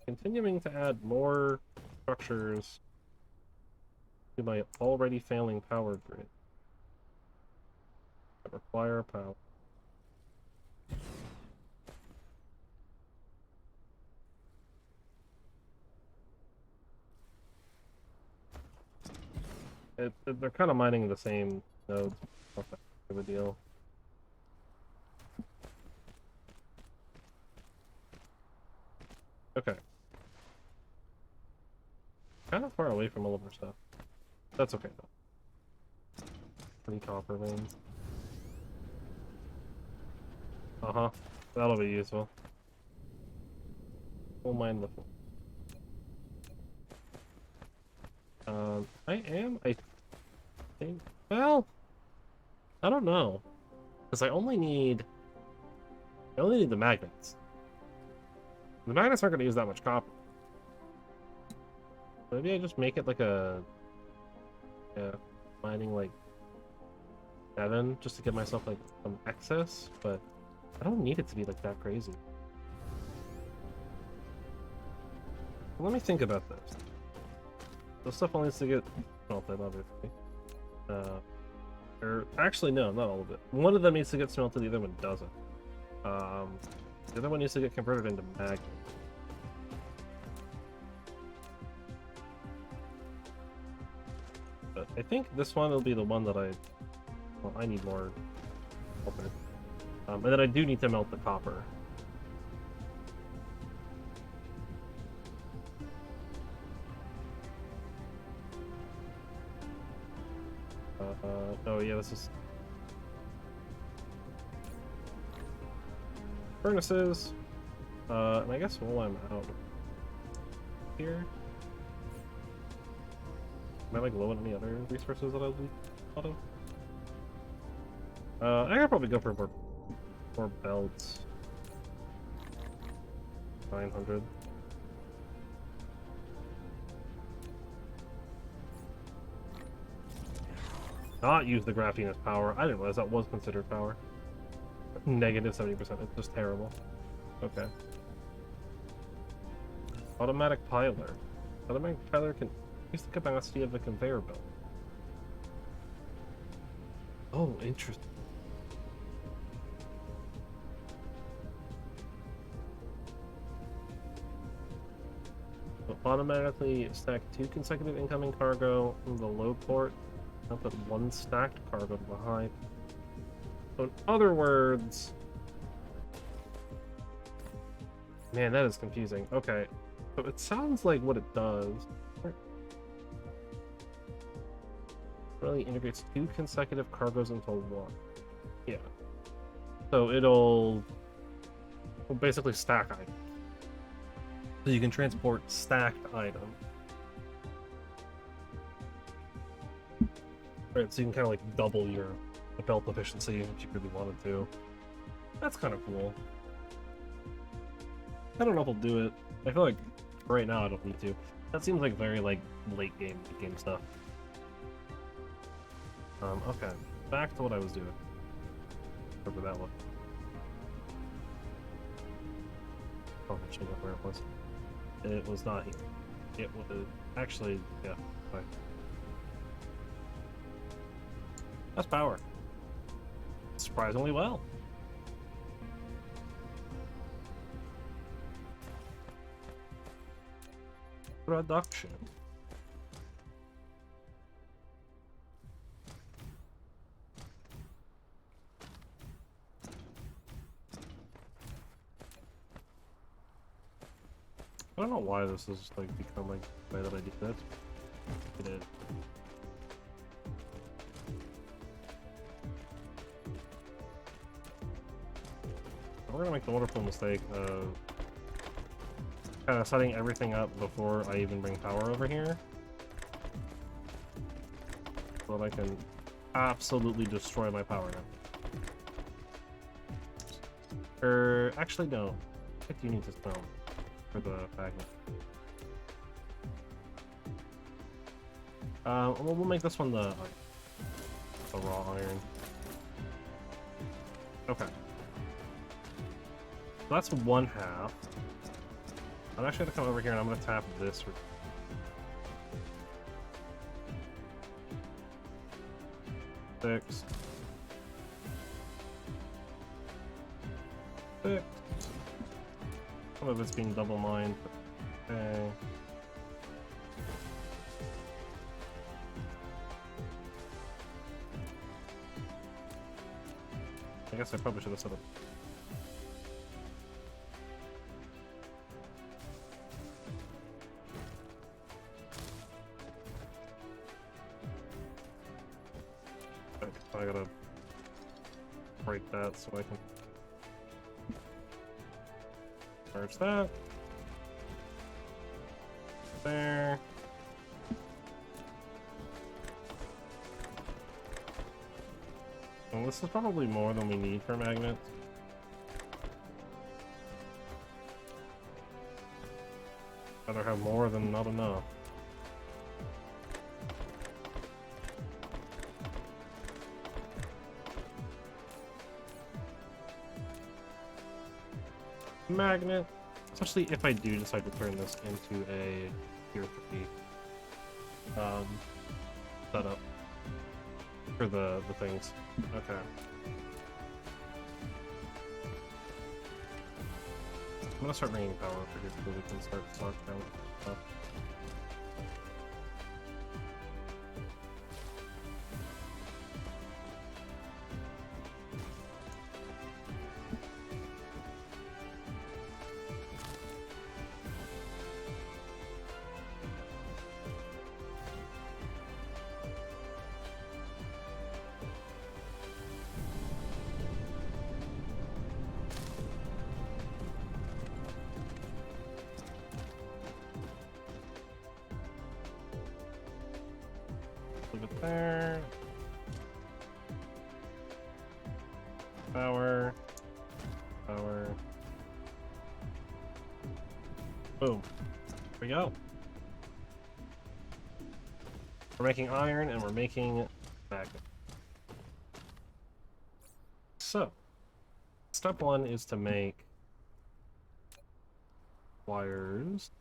Continuing to add more structures to my already failing power grid that require power. They're kind of mining the same nodes. Not that big of a deal. Okay. Kind of far away from all of our stuff. That's okay though. Pretty copper veins. Uh-huh. That'll be useful. We'll mine the I think, well, I don't know, because I only need the magnets. The magnets aren't going to use that much copper. Maybe I just make it like a, yeah, mining like 7 just to give myself like some excess, but I don't need it to be like that crazy. Let me think about this. This stuff only needs to get smelted, obviously. Or actually, no, not all of it. One of them needs to get smelted, the other one doesn't. The other one needs to get converted into magnet. But I think this one will be the one that well, I need more copper. And then I do need to melt the copper. Oh yeah, this is furnaces. And I guess while I'm out here, am I like low on any other resources that I'll be out of? I could probably go for more belts. 900. Not use the graphene as power. I didn't realize that was considered power. Negative 70%. It's just terrible. Okay. Automatic piler. Automatic piler can increase the capacity of a conveyor belt. Oh, interesting. Will automatically stack 2 consecutive incoming cargo from the low port. I'll put 1 stacked cargo behind. So in other words... Man, that is confusing. Okay. So it sounds like what it does... really integrates 2 consecutive cargoes into 1. Yeah. So it'll basically stack items. So you can transport stacked items. Right, so you can kind of like double your belt efficiency if you really wanted to. That's kind of cool. I don't know if I'll do it. I feel like right now I don't need to. That seems like very like late game stuff. Okay, back to what I was doing. Whatever that was. Oh, I should know where it was. It was not here. It was actually, yeah. Fine. That's power. Surprisingly well. Production. I don't know why this has like become like the way that I do that. It is. We're gonna make the wonderful mistake of kind of setting everything up before I even bring power over here, so that I can absolutely destroy my power now. Actually no. I do need to stone for the magnet. We'll make this one the raw iron. Okay. So that's 1/2. I'm actually gonna come over here and I'm gonna tap this. Six. Some of it's being double mined, but okay. I guess I probably should have set up. Okay, so I gotta break that so I can charge that. There. Well, this is probably more than we need for magnets. Better have more than not enough. Magnet, especially if I do decide to turn this into a tier 3 setup for the things. Okay. I'm gonna start bringing power over here so we can start stock down stuff. Power. Power. Boom. There we go. We're making iron and we're making magnet. So, step one is to make wires,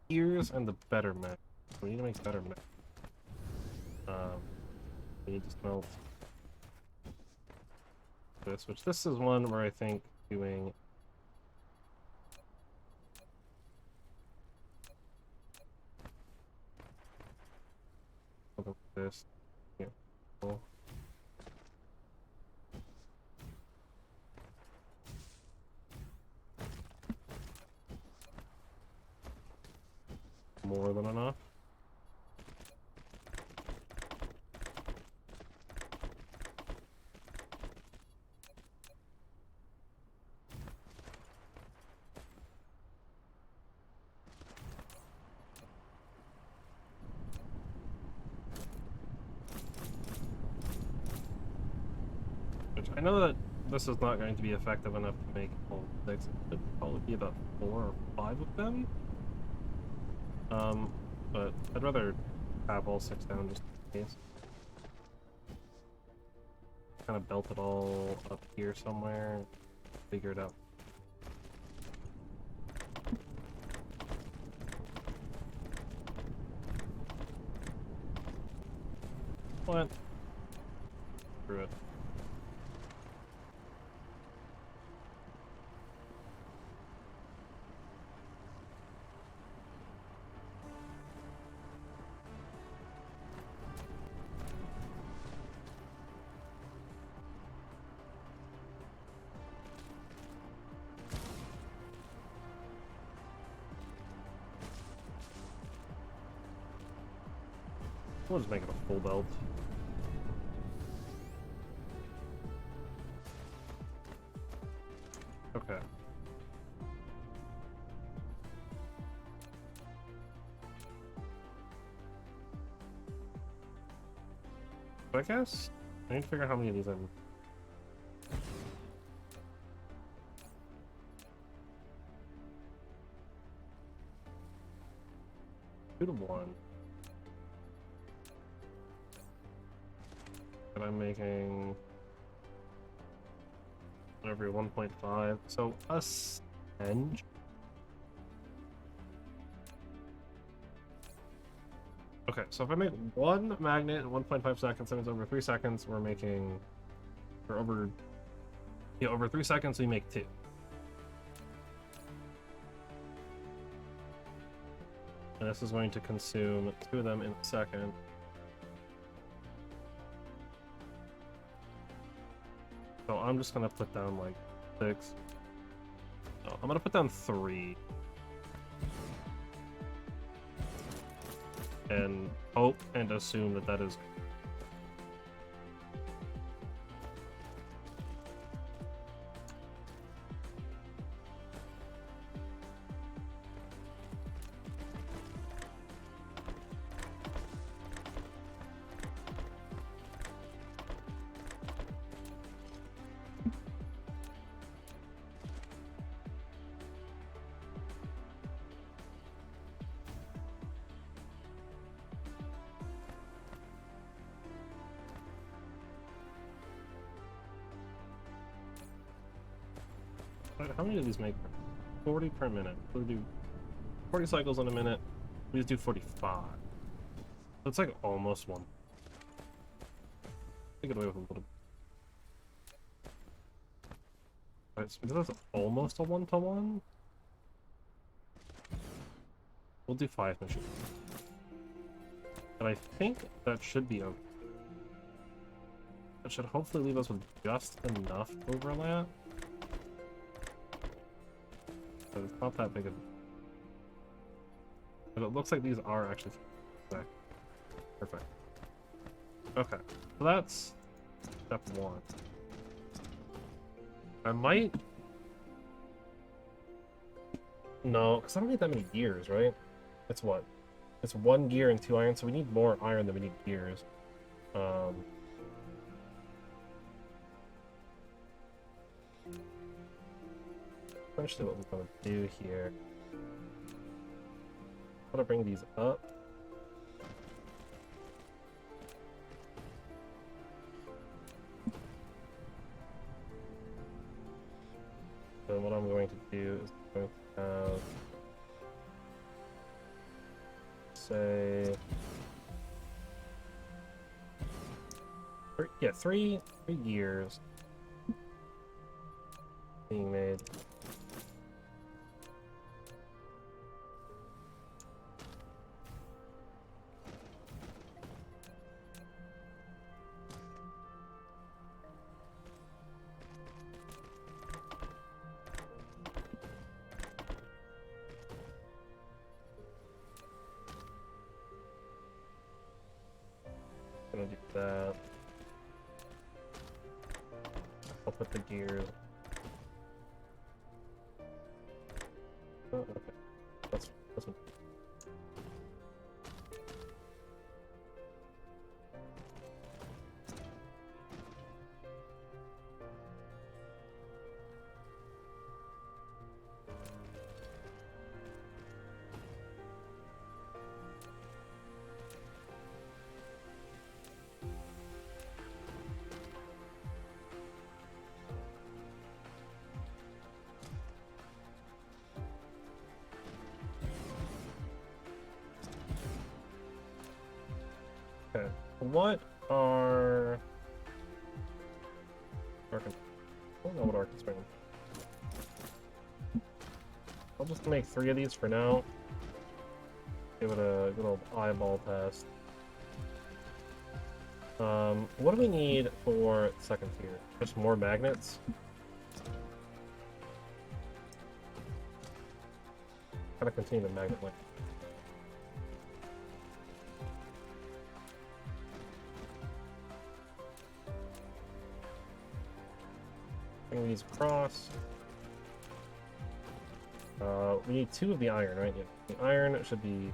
gears, and the better magnet. We need to make better magnet. We need to smelt this, which this is one where I think doing something like this. Yeah. Cool. More than enough. Which I know that this is not going to be effective enough to make all 6. It should probably be about 4 or 5 of them. But I'd rather have all 6 down just in case. Kind of belt it all up here somewhere, figure it out. What? Screw it. We'll just make it a full belt. Okay. So I guess I need to figure out how many of these I'm... 2 to 1. And I'm making every 1.5, so a singe. Okay, so if I make 1 magnet in 1.5 seconds, and it's over 3 seconds, we're making, or over, yeah, over 3 seconds we make 2. And this is going to consume 2 of them in a second. So I'm just gonna put down like 6. No, I'm gonna put down 3. And hope and assume that that is... How many do these make? 40 per minute. We'll do 40 cycles in a minute. We just do 45. So it's like almost 1. Take it away with a little. Alright, so that's almost a 1-to-1. We'll do 5 machines. And I think that should be okay. That should hopefully leave us with just enough overlap. But it's not that big of... But it looks like these are actually... Exact. Perfect. Okay, so that's step 1. I might... No, because I don't need that many gears, right? It's what? It's 1 gear and 2 iron, so we need more iron than we need gears. Essentially what we're going to do here. I'm going to bring these up. So what I'm going to do is I'm going to have, say, three gears being made. Gonna do that. I'll put the gears. Oh, okay. That's what. Okay. What are I don't know what our concern. I'll just make 3 of these for now. Give it a good old eyeball test. What do we need for second tier? Just more magnets? Gotta continue the magnet link. Bring these across. We need 2 of the iron, right? Yeah. The iron should be.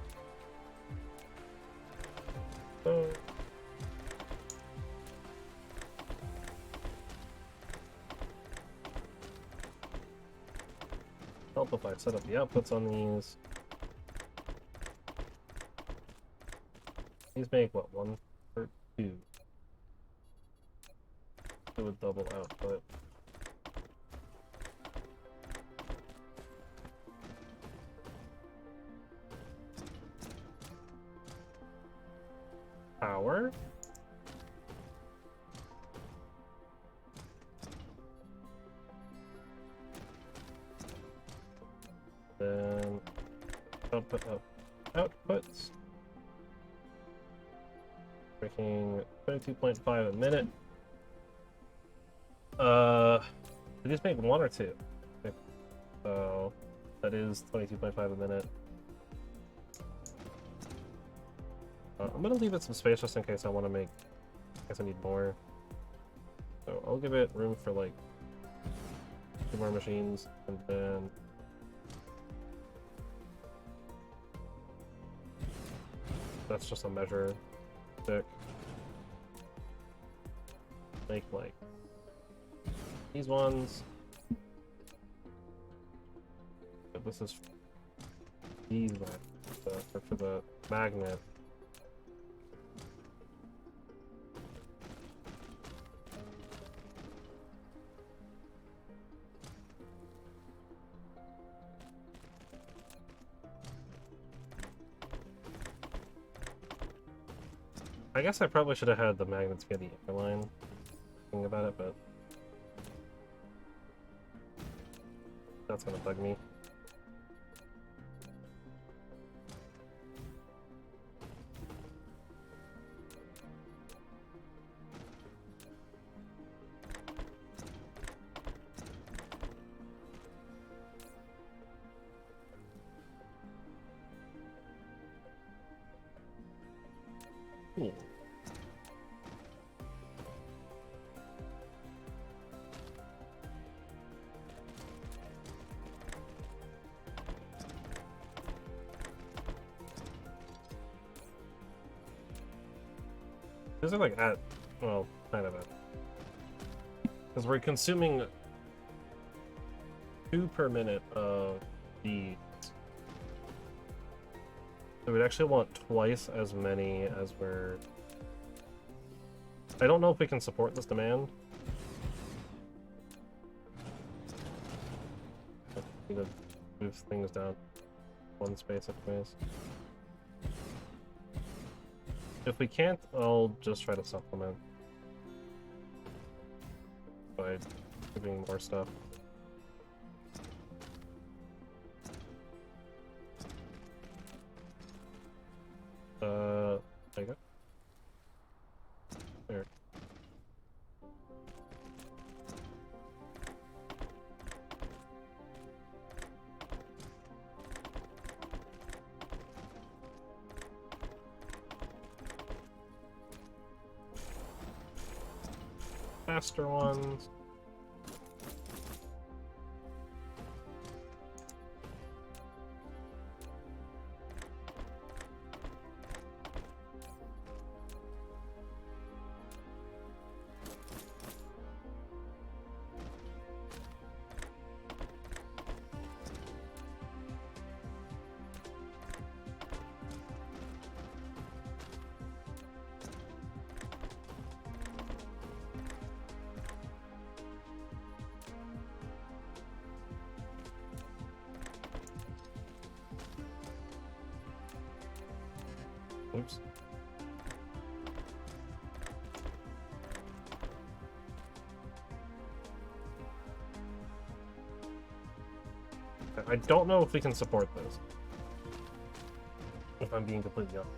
So. Help if I set up the outputs on these. These make what, 1 or 2? Do a double output. Power. Then outputs. Making 22.5 a minute. Did these make 1 or 2? Okay. So that is 22.5 a minute. I'm gonna leave it some space just in case I want to make. I guess I need more. So I'll give it room for like 2 more machines, and then that's just a measure stick. Make like these ones. But this is these ones for the magnet. I guess I probably should have had the magnets via the airline. Thinking about it, but that's gonna bug me. Cool. These are like well, kind of because we're consuming 2 per minute of the. So we'd actually want twice as many as we're. I don't know if we can support this demand. I need to move things down one space anyways. If we can't, I'll just try to supplement by giving more stuff. There you go. There. Faster ones. Oops. I don't know if we can support this. If I'm being completely honest.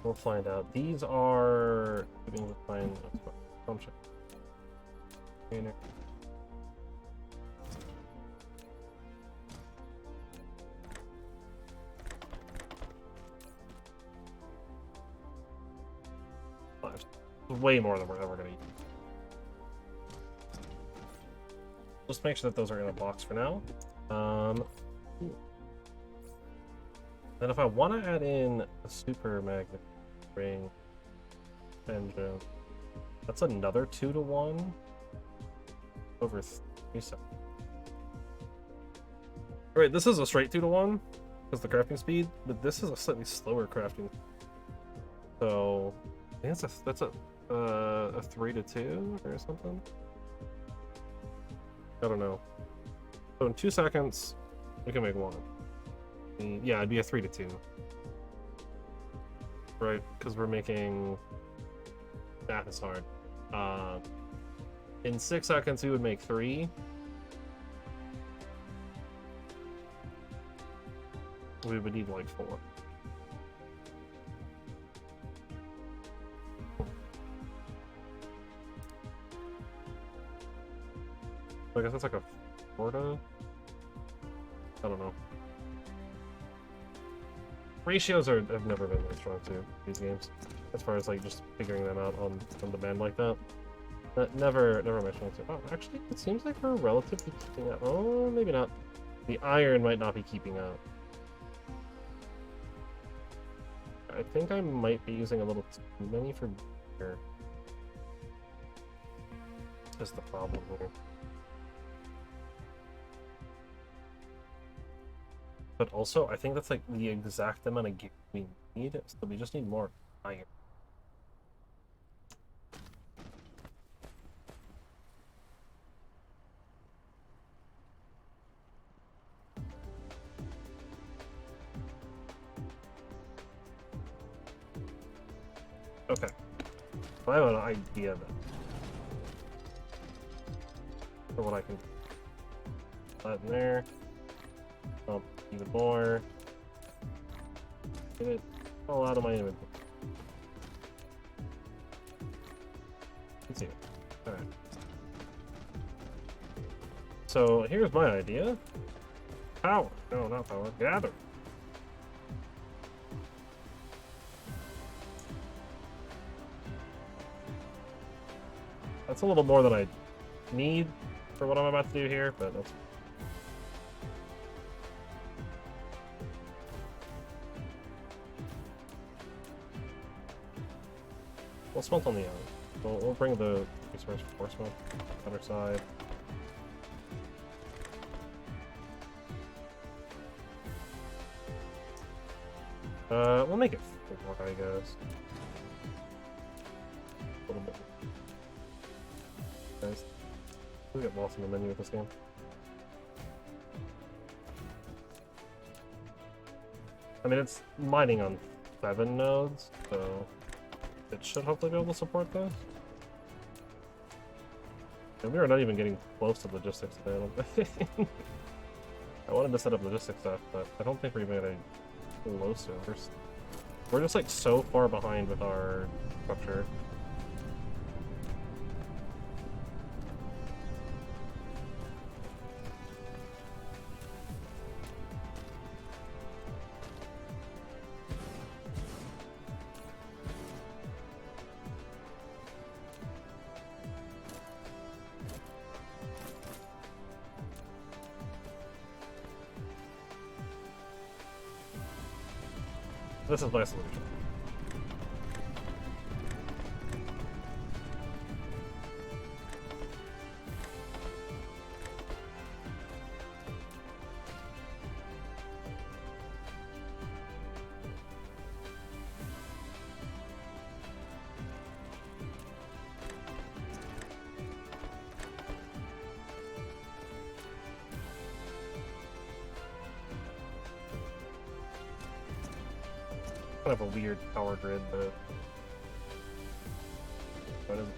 We'll find out. These are being defined. Function. Way more than we're ever going to use. Just make sure that those are in a box for now. Then if I want to add in a super magnet ring engine, that's another 2 to 1 over 3 seconds. Alright, this is a straight 2 to 1 because the crafting speed, but this is a slightly slower crafting. So I think that's a 3 to 2 or something. I don't know. So in 2 seconds, we can make 1. Yeah, it'd be a 3 to 2. Right, because we're making... Math is hard. In 6 seconds, we would make 3. We would need like 4. I guess that's like a 4 to... I don't know. Ratios have never been very strong too, these games. As far as like just figuring them out on demand like that. Never my strong suit. Oh, actually, it seems like we're relatively keeping up. Oh, maybe not. The iron might not be keeping up. I think I might be using a little too many for here. That's the problem here. But also, I think that's like the exact amount of gear we need, so we just need more iron. Okay. So I have an idea then. For what I can do. That in there. Even more. Get it all out of my inventory. Let's see it. Alright. So here's my idea. Power. No, not power. Gather. That's a little more than I need for what I'm about to do here, but that's... We'll smelt on the other. We'll bring the resource for smelt on the other side. we'll make it 4, I guess. A little bit. Guys, we get lost in the menu with this game. I mean, it's mining on 7 nodes, so it should hopefully be able to support this. And we are not even getting close to logistics today, I don't think. I wanted to set up logistics stuff, but I don't think we're even getting closer. We're just like so far behind with our structure. This is my solution. Kind of a weird power grid, but what is it?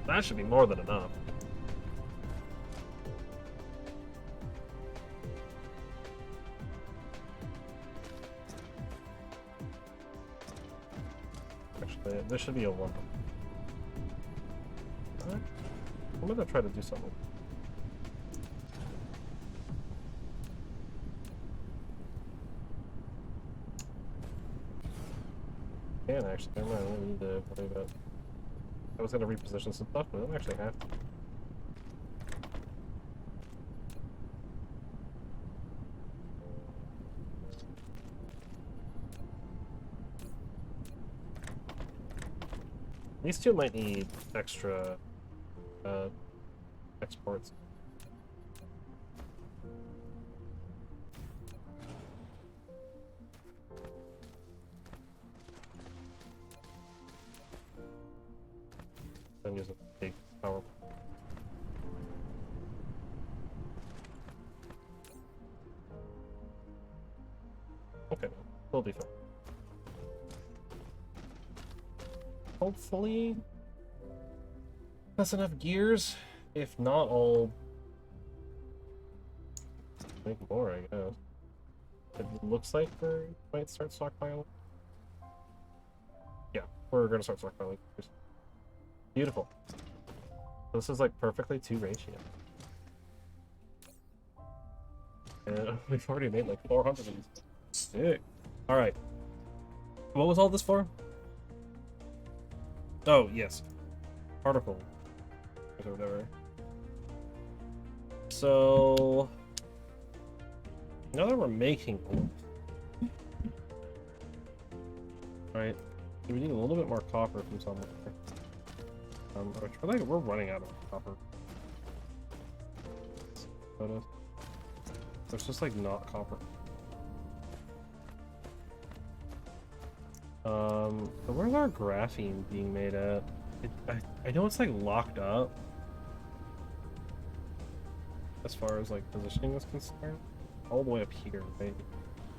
That should be more than enough. Actually, this should be a 1. Alright. I'm gonna try to do something. Actually, never mind, I don't need to worry about. I was gonna reposition some stuff, but I don't actually have to. These two might need extra exports. Use a big power. Okay, we'll be fine. Hopefully that's enough gears. If not, I'll make more, I guess. It looks like we might start stockpiling. Yeah, we're gonna start stockpiling. Beautiful. This is like perfectly 2 ratio. And we've already made like 400 of these. Sick. Alright. What was all this for? Oh, yes. Particle. Or whatever. So now that we're making ore. Alright. We need a little bit more copper from somewhere. We're running out of copper. There's just like not copper. So where's our graphene being made at? I know it's like locked up as far as like positioning is concerned. All the way up here, right?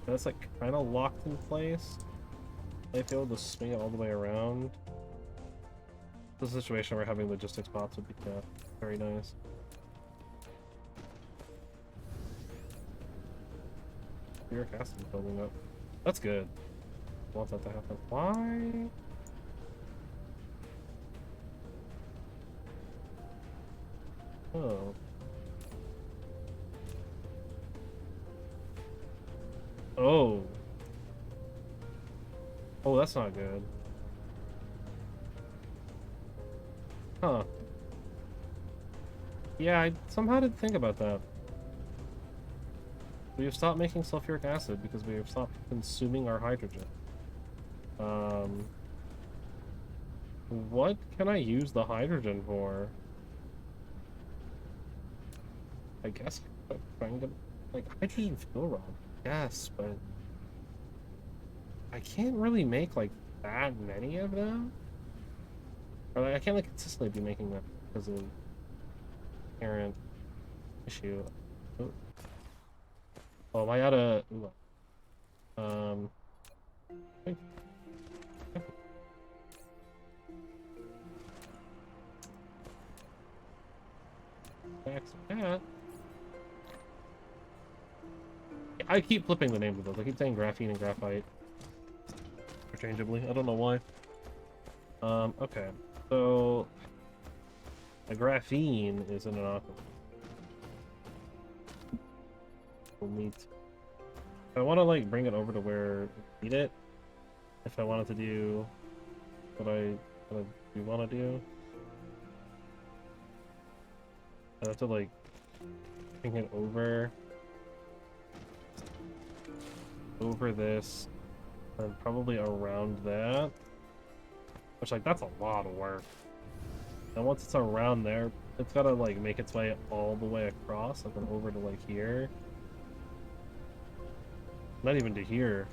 And it's like kind of locked in place. I'd be able to swing it all the way around. The situation where having logistics bots would be very nice. Uric acid is building up. That's good. I want that to happen. Why? Oh. Oh. Oh, that's not good. Huh. Yeah, I somehow didn't think about that. We have stopped making sulfuric acid because we have stopped consuming our hydrogen. What can I use the hydrogen for? I guess I'm trying to like hydrogen fuel rod. Yes, but I can't really make like that many of them. Or like I can't like consistently be making them because of inherent issue. Oh, well, I gotta. Um. That. I keep flipping the names of those. I keep saying graphene and graphite interchangeably. I don't know why. Okay. So the graphene is in an aqua. We'll need to... If I want to like bring it over to where we need it, if I wanted to do what I do want to do, I have to like bring it over this and probably around that, which like that's a lot of work. And once it's around there, it's gotta like make its way all the way across and then over to like here. Not even to here.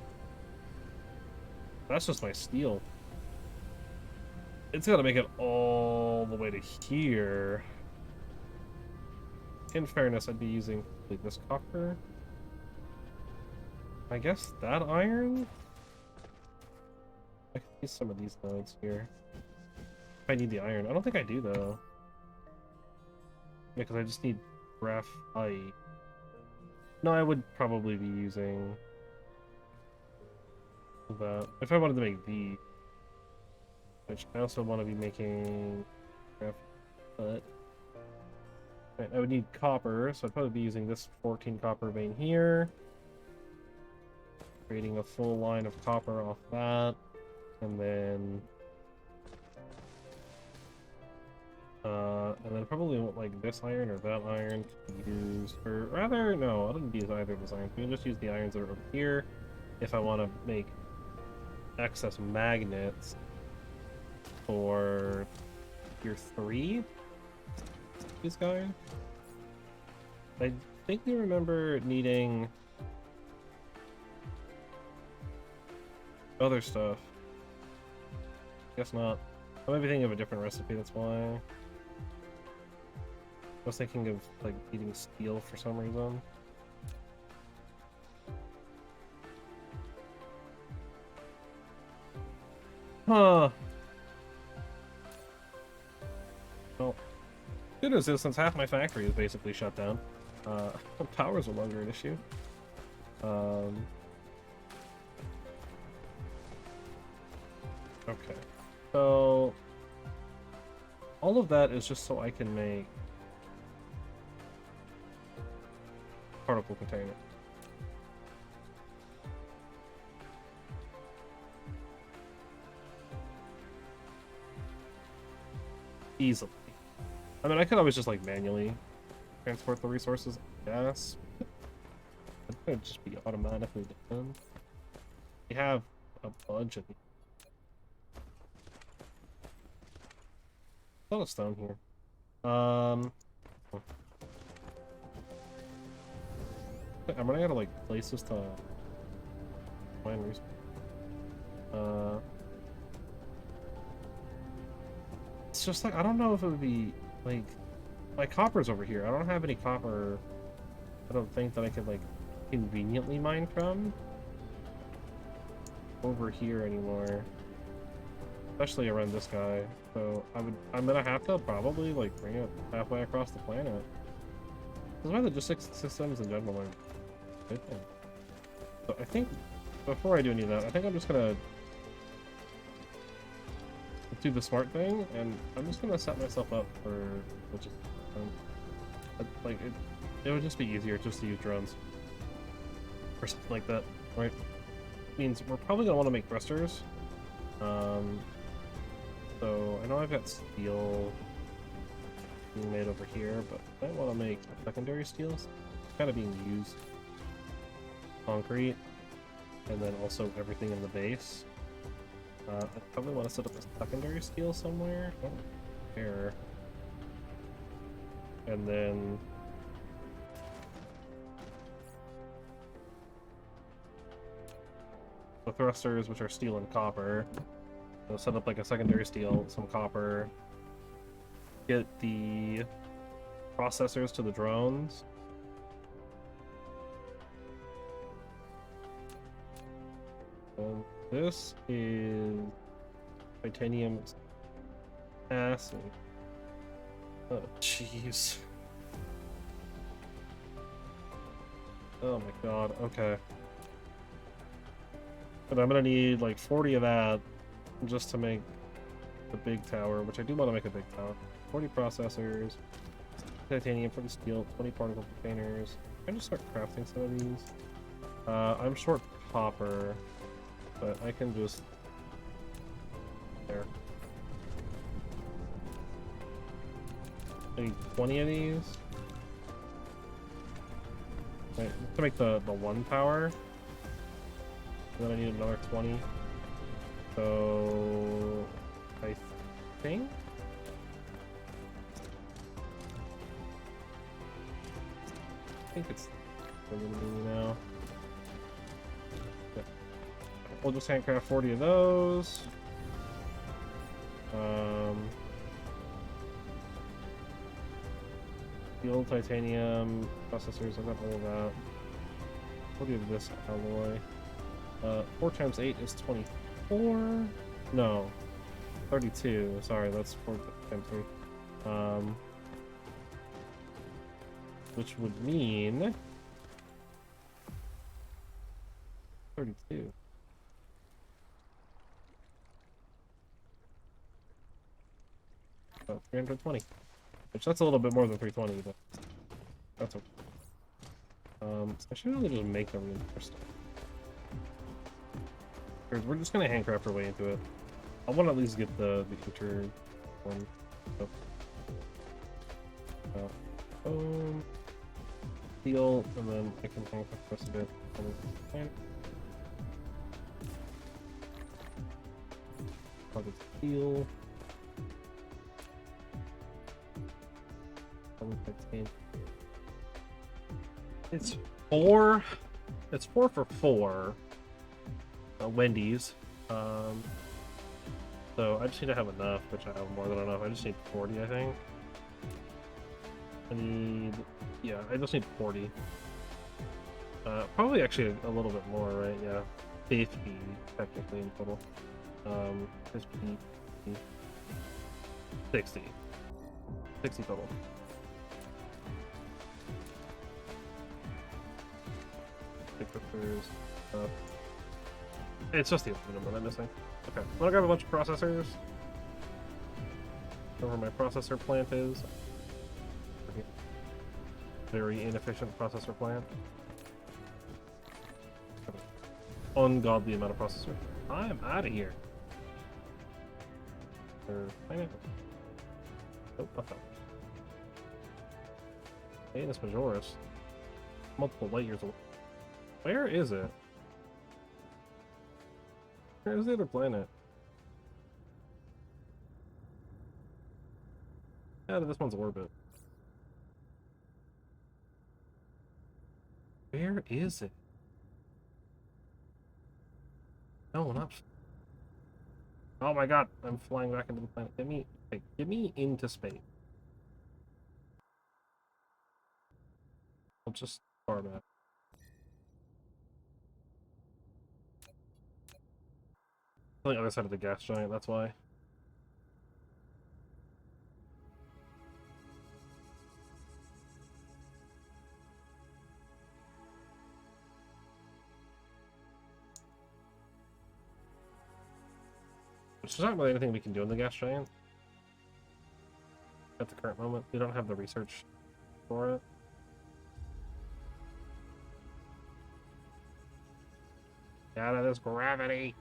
That's just my steel. It's gotta make it all the way to here. In fairness, I'd be using like this copper. I guess that iron? I could use some of these nodes here. If I need the iron. I don't think I do though. Yeah, because I just need graphite. No, I would probably be using that. If I wanted to make these. Which I also want to be making graphite. Right, I would need copper, so I'd probably be using this 14 copper vein here. Creating a full line of copper off that. And then probably want like this iron or that iron to use, or rather, no, I didn't use either of those irons. We can just use the irons that are over here if I want to make excess magnets for tier 3. These guys. I think you remember needing other stuff. Guess not. I might be thinking of a different recipe, that's why. I was thinking of like needing steel for some reason. Huh. Well, good news is since half my factory is basically shut down, power's no longer an issue. Okay, so all of that is just so I can make particle container. Easily. I mean, I could always just like manually transport the resources, I guess. It could just be automatically done. We have a bunch of these. A lot of stone here. I'm running out of like places to find resources. It's just like I don't know if it would be like my copper's over here. I don't have any copper. I don't think that I could like conveniently mine from over here anymore, especially around this guy. So I'm gonna have to probably like bring it halfway across the planet. This is why logistics systems in general are good thing. So I think before I do any of that, I think I'm just gonna do the smart thing, and I'm just gonna set myself up for just like it would just be easier just to use drones or something like that, right? Means we're probably gonna want to make thrusters. So I know I've got steel being made over here, but I want to make secondary steels. It's kind of being used. Concrete, and then also everything in the base. I probably want to set up a secondary steel somewhere. I don't care. And then the thrusters, which are steel and copper. So set up like a secondary steel, some copper. Get the processors to the drones. This is titanium acid. Oh, jeez. Oh my god, okay. But I'm gonna need like 40 of that just to make the big tower, which I do want to make a big tower. 40 processors, titanium for the steel, 20 particle containers. I can just start crafting some of these. I'm short copper, but I can just... There. I need 20 of these. Right, to make the one tower. And then I need another 20. So I think it's now. Yeah. We'll just handcraft 40 of those. Steel, titanium, processors, I got all of that. We'll do this alloy. 4 times 8 is 24? No. 32. Sorry, that's 4 times 3. Which would mean... 32. About 320. Which that's a little bit more than 320, but that's okay. So I should really just make the reinforced stuff. We're just gonna handcraft our way into it. I want to at least get the future one. So, steel, and then I can handcraft the rest of it. Plug steel. It's 4. It's 4 for 4. Wendy's. So I just need to have enough, which I have more than enough. I just need 40, I think. I just need 40. Probably actually a little bit more, right? Yeah, 50 technically in total. 50, 60. 60 total. It's just the aluminum that I'm missing. Okay, I'm gonna grab a bunch of processors. Wherever my processor plant is. Very inefficient processor plant. Ungodly amount of processor. I'm out of here. Planet. Oh, what the? Anus Majoris. Multiple light years away. Where is it? Where's the other planet? Out of this one's orbit. Where is it? No, not. Oh my god! I'm flying back into the planet. Get me into space. I'll just far back. On the other side of the gas giant, that's why. There's not really anything we can do in the gas giant. At the current moment, we don't have the research for it. Get out of this gravity!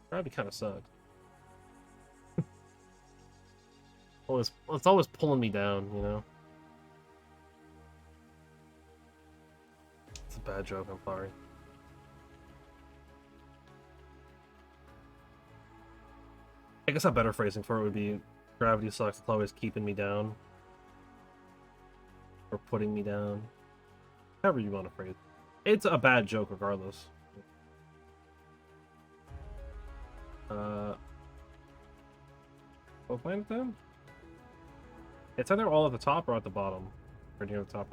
Gravity kind of sucks. It's always pulling me down, you know? It's a bad joke, I'm sorry. I guess a better phrasing for it would be gravity sucks, it's always keeping me down. Or putting me down. However you want to phrase it. It's a bad joke regardless. What planet then? It's either all at the top or at the bottom. Or near the top.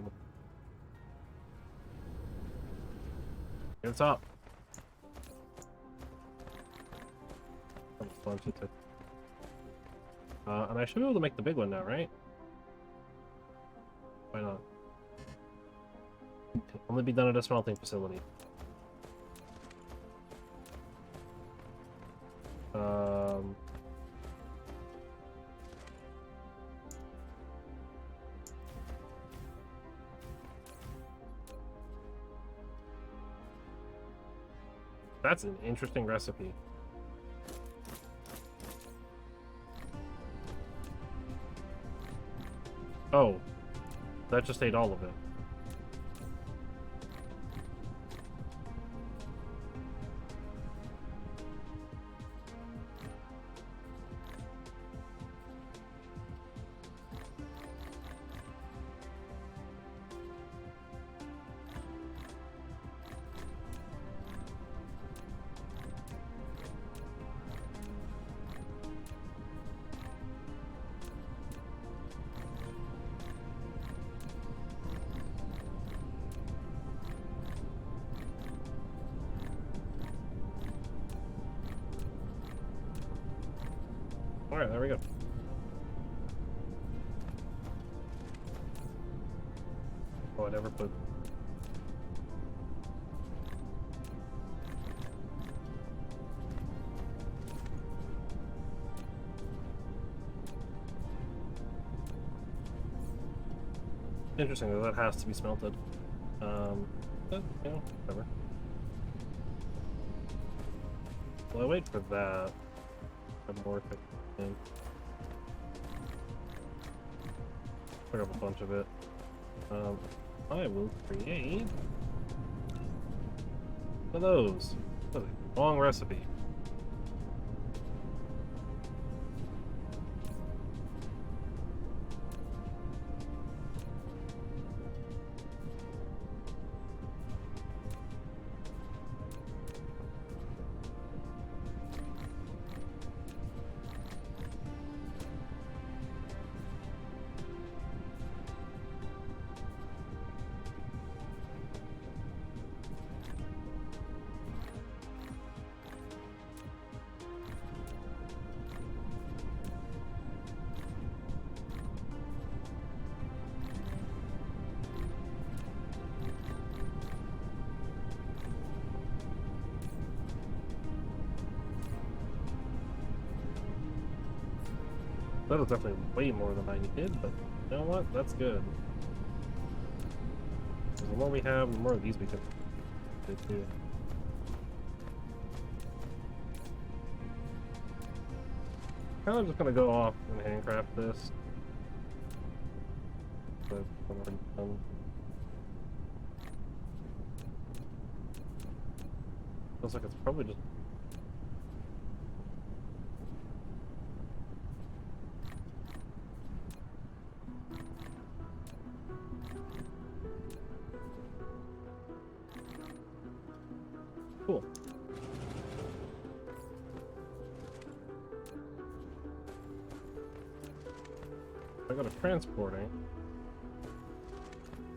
Near the top. And I should be able to make the big one now, right? Why not? Can only be done at a smelting facility. That's an interesting recipe. Oh, that just ate all of it. Alright, there we go. Oh, I never put... Interesting that that has to be smelted. But, you know, whatever. Well, I wait for that. I'm more efficient. Pick up a bunch of it. I will create one of those. That's a long recipe. That was definitely way more than I needed, but you know what? That's good. The more we have, the more of these we can do. Kind of just gonna go off and handcraft this. But I'm already done. Feels like it's probably just. Cool. I go to transporting.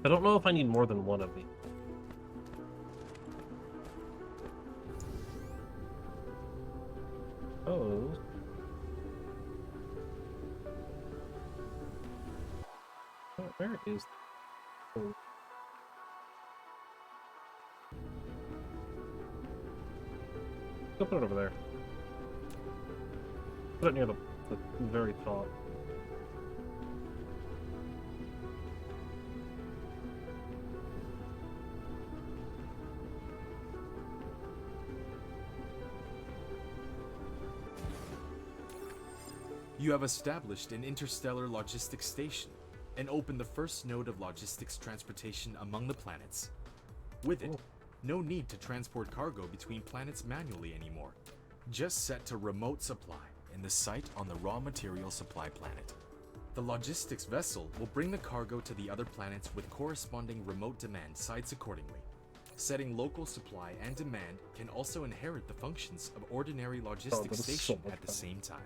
I don't know if I need more than one of these. Oh. Where is... Oh. Go put it over there. Put it near the very top. You have established an interstellar logistics station and opened the first node of logistics transportation among the planets. With it, no need to transport cargo between planets manually anymore. Just set to remote supply in the site on the raw material supply planet. The logistics vessel will bring the cargo to the other planets with corresponding remote demand sites accordingly. Setting local supply and demand can also inherit the functions of ordinary Oh, logistics that is so station much at the fun. same time.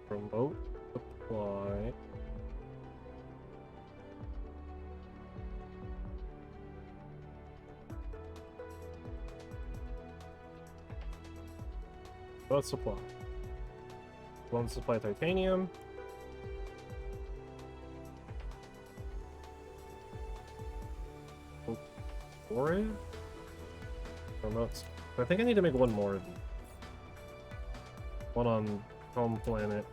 Remote supply. Remote supply. One supply titanium. Storage. Remote. I think I need to make one more of these. One on home planet.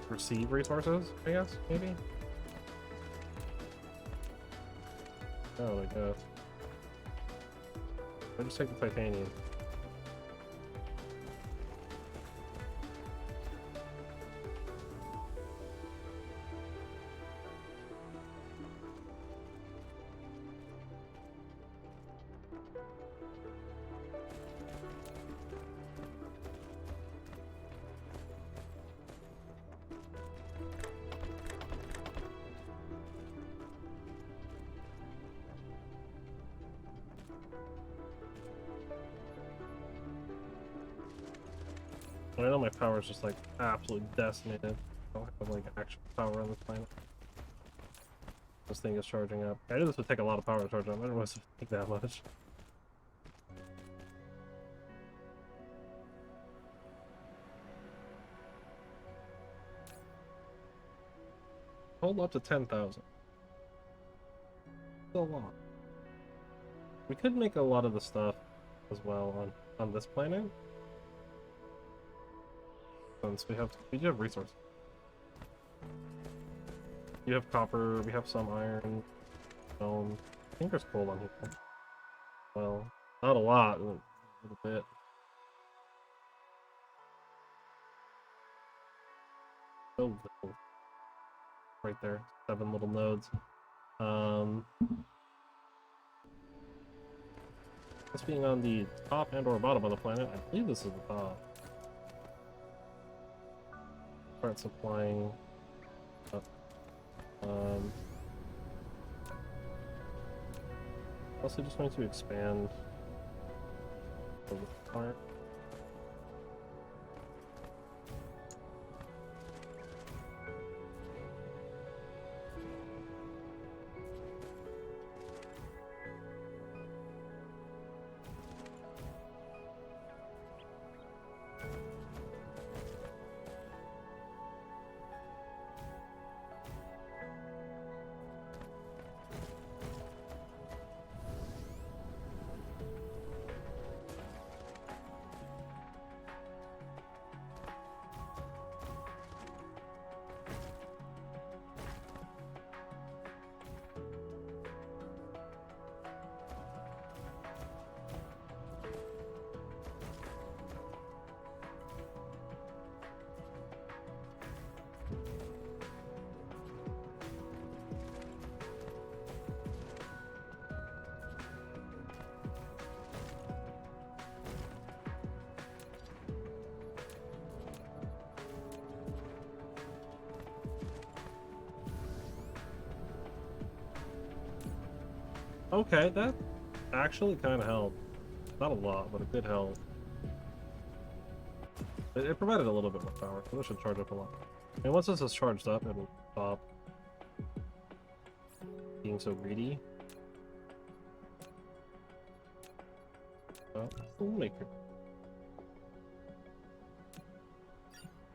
Receive resources, I guess, maybe? Oh, I guess. I just take the titanium. I know my power is just like absolutely decimated. I don't have like actual power on this planet. This thing is charging up. I knew this would take a lot of power to charge up. I didn't realize it would take that much. Hold up to 10,000. Still a lot. We could make a lot of the stuff as well on this planet. Since we do have resources. You have copper, we have some iron, stone. I think there's coal on here. Well, not a lot, a little bit. So little. Right there, 7 little nodes. This being on the top and or bottom of the planet, I believe this is the top. Start supplying. Also just going to expand the part. Okay, that actually kind of helped. Not a lot, but it did help. It provided a little bit more power, so this should charge up a lot. And once this is charged up, it'll stop being so greedy. We'll make it.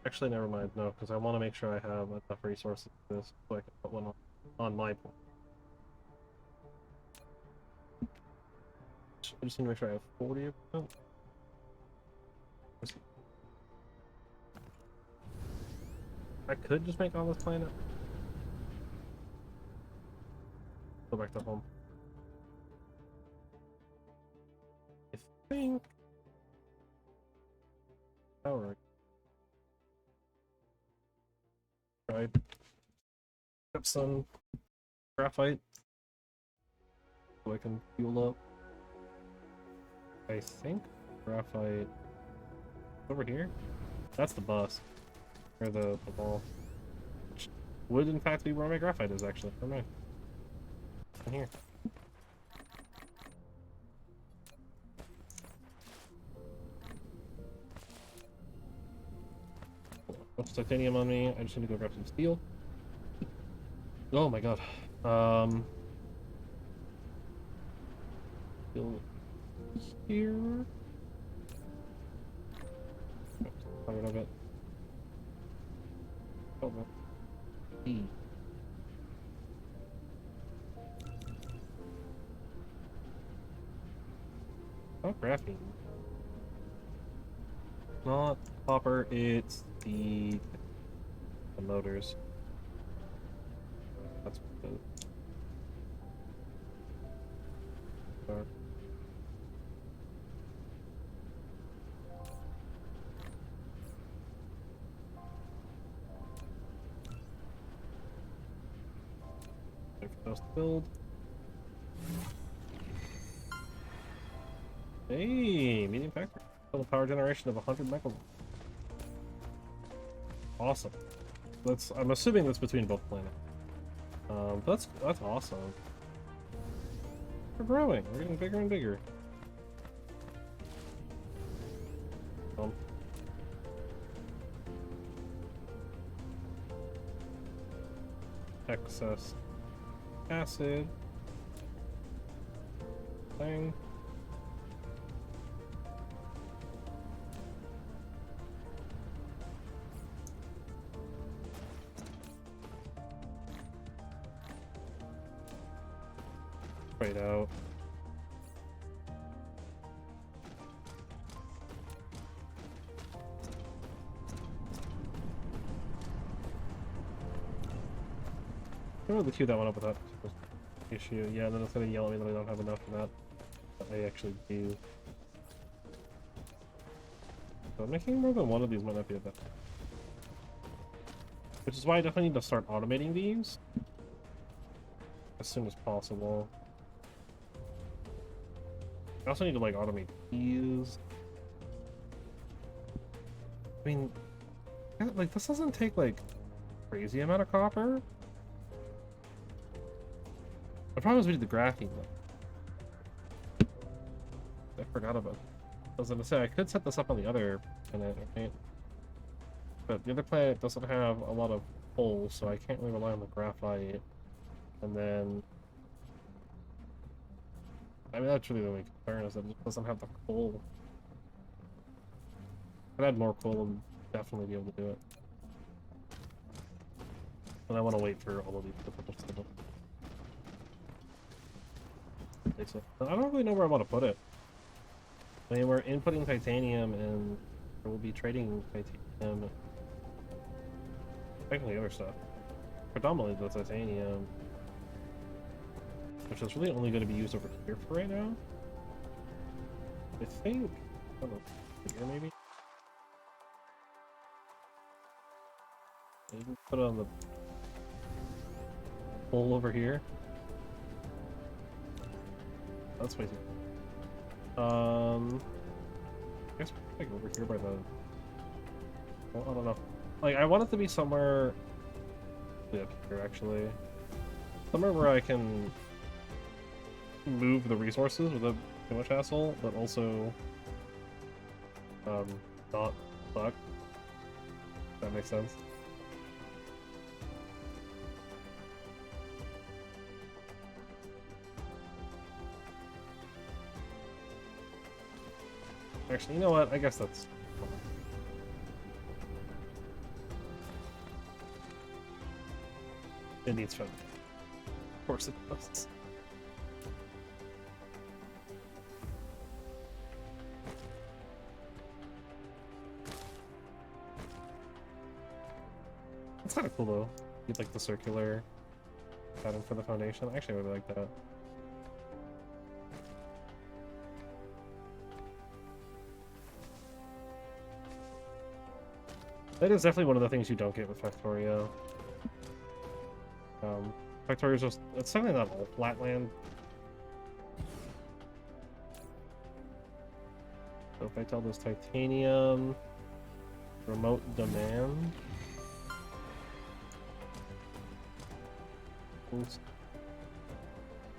Actually, never mind. No, because I want to make sure I have enough resources for this so I can put one on my point. I just need to make sure I have 40%. I could just make on this planet. Go back to home. I think. Alright. Right. Got some graphite so I can fuel up. I think graphite over here. That's the bus. Or the ball. Which would in fact be where my graphite is actually. Never mind. In here. What's titanium on me? I just need to go grab some steel. Oh my god. Steel here. Tired of it. Oh no. E. Not graphene. Not copper, it's the motors. That's what it is. Just build. Hey, medium factory. Total power generation of 100 megawatts. Awesome. I'm assuming that's between both planets. That's awesome. We're growing. We're getting bigger and bigger. Excess acid thing. Right out. I'm gonna queue that one up with that issue. Yeah, and then it's gonna yell at me that I don't have enough for that. But I actually do. So making more than one of these might not be a bad thing. Which is why I definitely need to start automating these as soon as possible. I also need to like automate these. I mean, like this doesn't take like crazy amount of copper. The problem is we need the graphene though. I forgot about it. I was gonna say I could set this up on the other planet, right? But the other planet doesn't have a lot of coal, so I can't really rely on the graphite. And then I mean that's really the only concern is that it doesn't have the coal. If I had more coal, I'd definitely be able to do it. And I want to wait for all of these to stable. I don't really know where I want to put it. I mean, we're inputting titanium and we'll be trading titanium. Technically other stuff. Predominantly the titanium. Which is really only going to be used over here for right now. I think... I don't know, here maybe? Maybe put it on the pole over here. That's way too... I guess like over here by the... Well, I don't know. Like, I want it to be somewhere... up here, actually. Somewhere where I can move the resources without too much hassle, but also... not suck. If that makes sense. Actually, you know what? I guess that's... It needs fun. Of course it does. It's kind of cool though. You'd like the circular pattern for the foundation. Actually, I really like that. That is definitely one of the things you don't get with Factorio. Factorio is just, it's certainly not all flat land. So if I tell this titanium, remote demand, post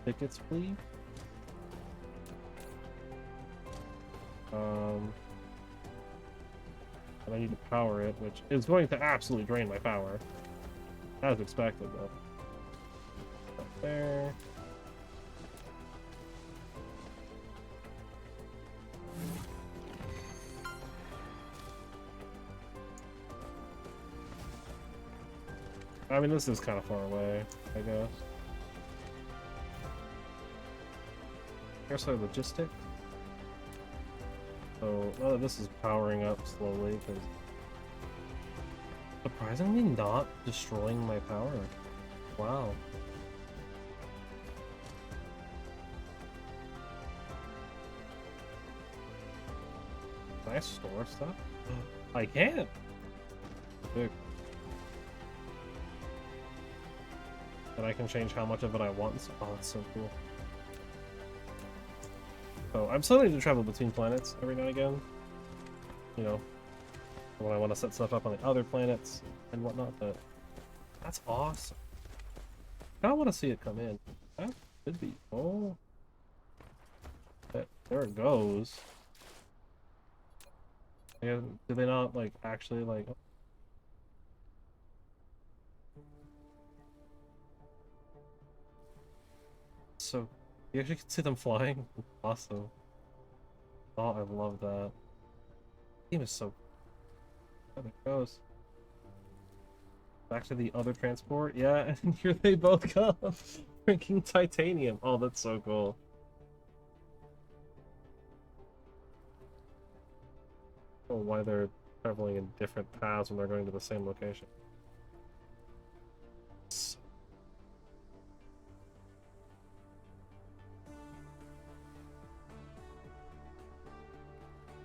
tickets, please. And I need to power it, which is going to absolutely drain my power, as expected, though. Up there. I mean, this is kind of far away, I guess. Here's our logistics. So, this is powering up slowly, because surprisingly not destroying my power. Wow. Can I store stuff? I can! Sick. And I can change how much of it I want. Oh, that's so cool. So I'm still need to travel between planets every now and again. You know, when I want to set stuff up on the other planets and whatnot, but that's awesome. I want to see it come in. That could be. Oh. There it goes. And do they not, like, actually, like... So, you actually can see them flying? Awesome. Oh, I love that. The game is so... There it goes. Back to the other transport? Yeah, and here they both come! Freaking titanium! Oh, that's so cool. I don't know why they're traveling in different paths when they're going to the same location.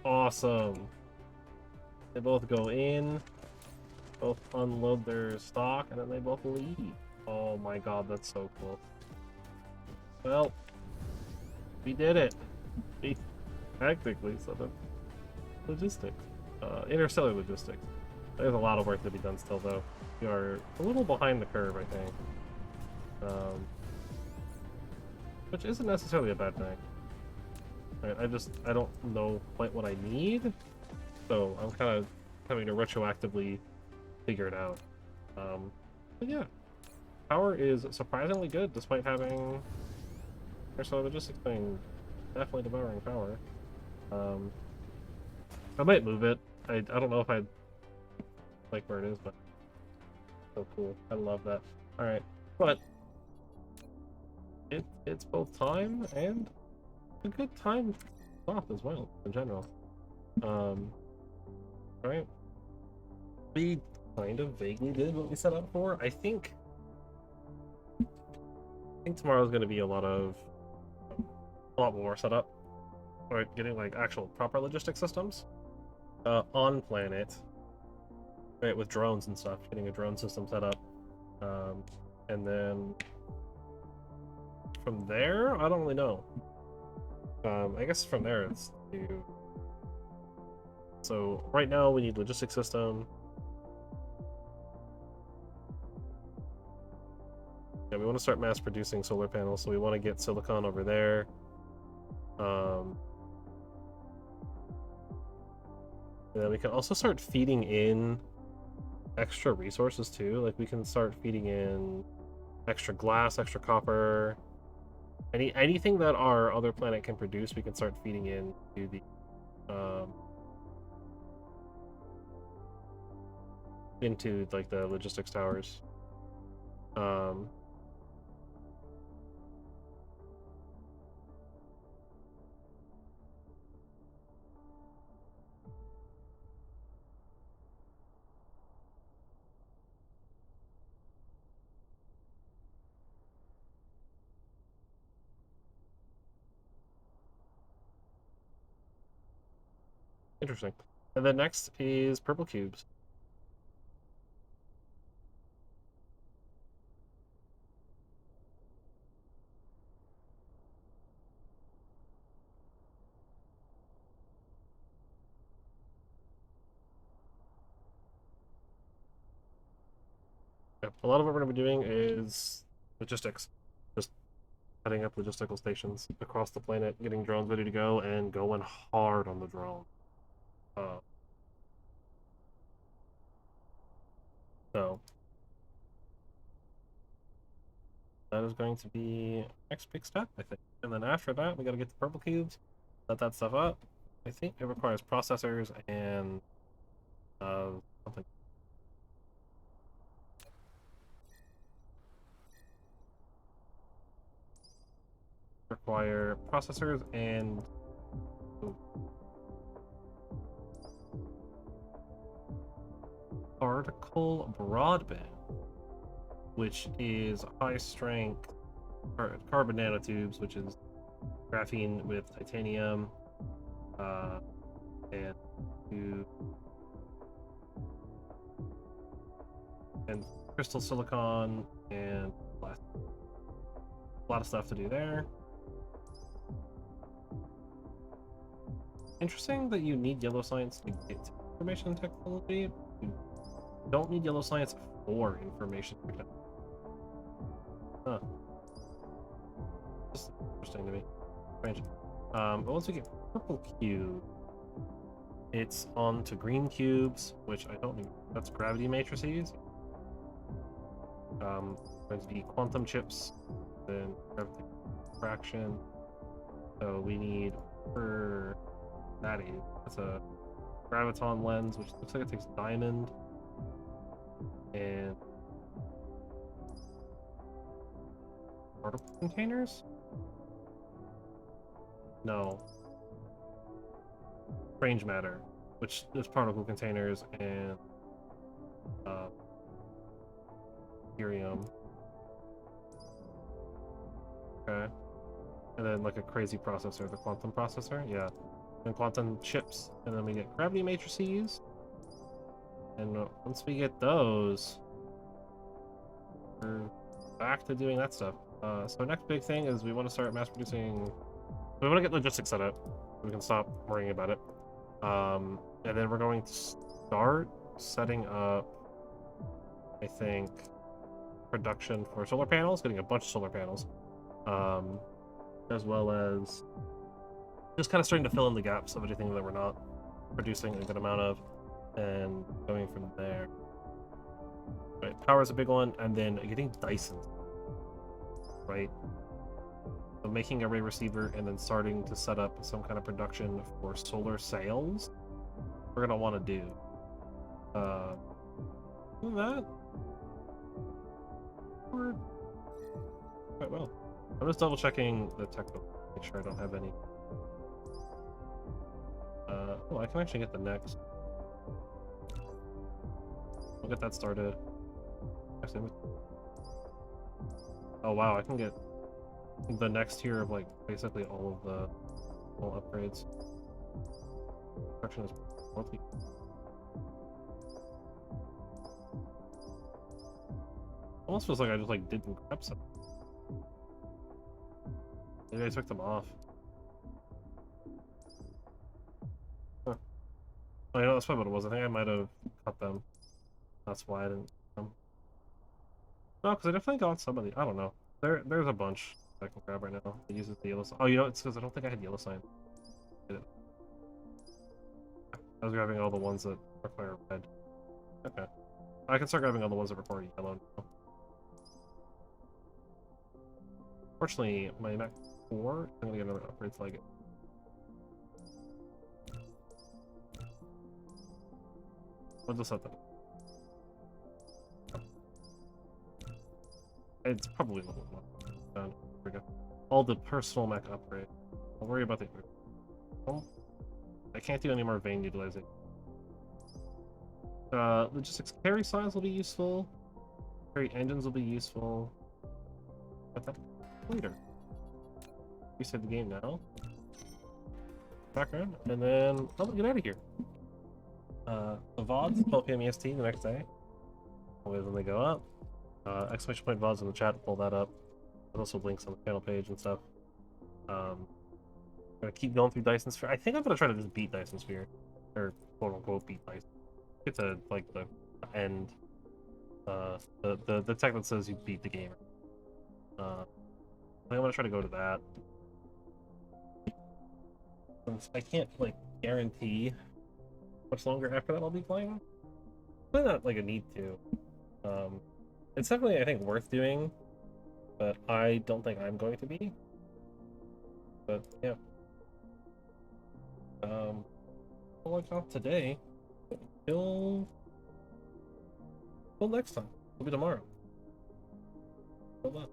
Awesome. They both go in, both unload their stock, and then they both leave. Oh my god, that's so cool. Well, we did it. We technically set up logistics. Interstellar logistics. There's a lot of work to be done still, though. We are a little behind the curve, I think. Which isn't necessarily a bad thing. Right, I don't know quite what I need, so I'm kind of having to retroactively figure it out. But yeah, power is surprisingly good despite having Interstellar logistics being definitely devouring power. I might move it. I don't know if I like where it is, but so cool. I love that. All right, but it's both time and a good time off as well in general. Right? We kind of vaguely did what we set out for. I think tomorrow's going to be a lot more setup. Right, getting like actual proper logistic systems on planet, right, with drones and stuff. Getting a drone system set up, and then from there, I don't really know. I guess from there it's to. So right now we need logistics system. Yeah, we want to start mass producing solar panels, so we want to get silicon over there. And then we can also start feeding in extra resources too. Like we can start feeding in extra glass, extra copper, anything that our other planet can produce. We can start feeding in to the into like the logistics towers. Interesting. And then next is purple cubes. Yep. A lot of what we're going to be doing is logistics. Just setting up logistical stations across the planet, getting drones ready to go, and going hard on the drone. Uh, so that is going to be next big step, I think. And then after that, we got to get the purple cubes, set that stuff up. I think it requires processors and something. Require processors and particle broadband, which is high strength carbon nanotubes, which is graphene with titanium, and and crystal silicon and plastic. A lot of stuff to do there. Interesting that you need yellow science to get to information technology. You don't need yellow science for information technology. Huh. Just interesting to me. Strange. But once we get purple cube, it's on to green cubes, which I don't think that's gravity matrices. Going to be quantum chips, then gravity fraction. So we need for that is that's a graviton lens, which looks like it takes diamond and particle containers. No. Strange matter, which is particle containers and helium. Okay. And then like a crazy processor, the quantum processor, yeah. And quantum chips. And then we get gravity matrices. And once we get those, we're back to doing that stuff. So next big thing is we want to start mass producing. We want to get logistics set up. We can stop worrying about it. And then we're going to start setting up, I think, production for solar panels, getting a bunch of solar panels, as well as just kind of starting to fill in the gaps of anything that we're not producing a good amount of, and going from there. Right, power is a big one, and then getting Dyson, right? So making array receiver and then starting to set up some kind of production for solar sails. We're gonna want to do. That we're quite well. I'm just double checking the technical, make sure I don't have any. Oh, I can actually get the next. We'll get that started. Actually, oh wow, I can get the next tier of like basically all of the upgrades. Construction is monthly. Almost feels like I just like didn't grab some. Maybe I took them off. Huh. Oh, you know, that's probably what it was. I think I might have cut them. That's why I didn't. No, because I definitely got some of the. I don't know. There's a bunch I can grab right now. It uses the yellow sign. Oh, you know, it's because I don't think I had yellow sign. I was grabbing all the ones that require red. Okay. I can start grabbing all the ones that require yellow now. Fortunately, my Mac 4, I'm gonna get another upgrade till I get. I'll just set that. It's probably level 1. Done. Here we go. All the personal Mac upgrade. I'll worry about the. Oh, I can't do any more vein utilization. Logistics carry signs will be useful. Carry engines will be useful. But that later. Reset the game now. Background, and then I'll get out of here. The VODs, 12 PM EST the next day. Always when they go up. Exclamation point VODs in the chat, pull that up. There's also links on the channel page and stuff. I'm gonna keep going through Dyson Sphere. I think I'm gonna try to just beat Dyson Sphere. Or quote unquote beat Dyson. Get to like the end. The tech that says you beat the game. I think I'm gonna try to go to that. Since I can't like guarantee much longer after that I'll be playing. Probably not like a need to. It's definitely I think worth doing, but I don't think I'm going to be. But yeah. I'll watch off today. Till next time. It'll be tomorrow. Till then.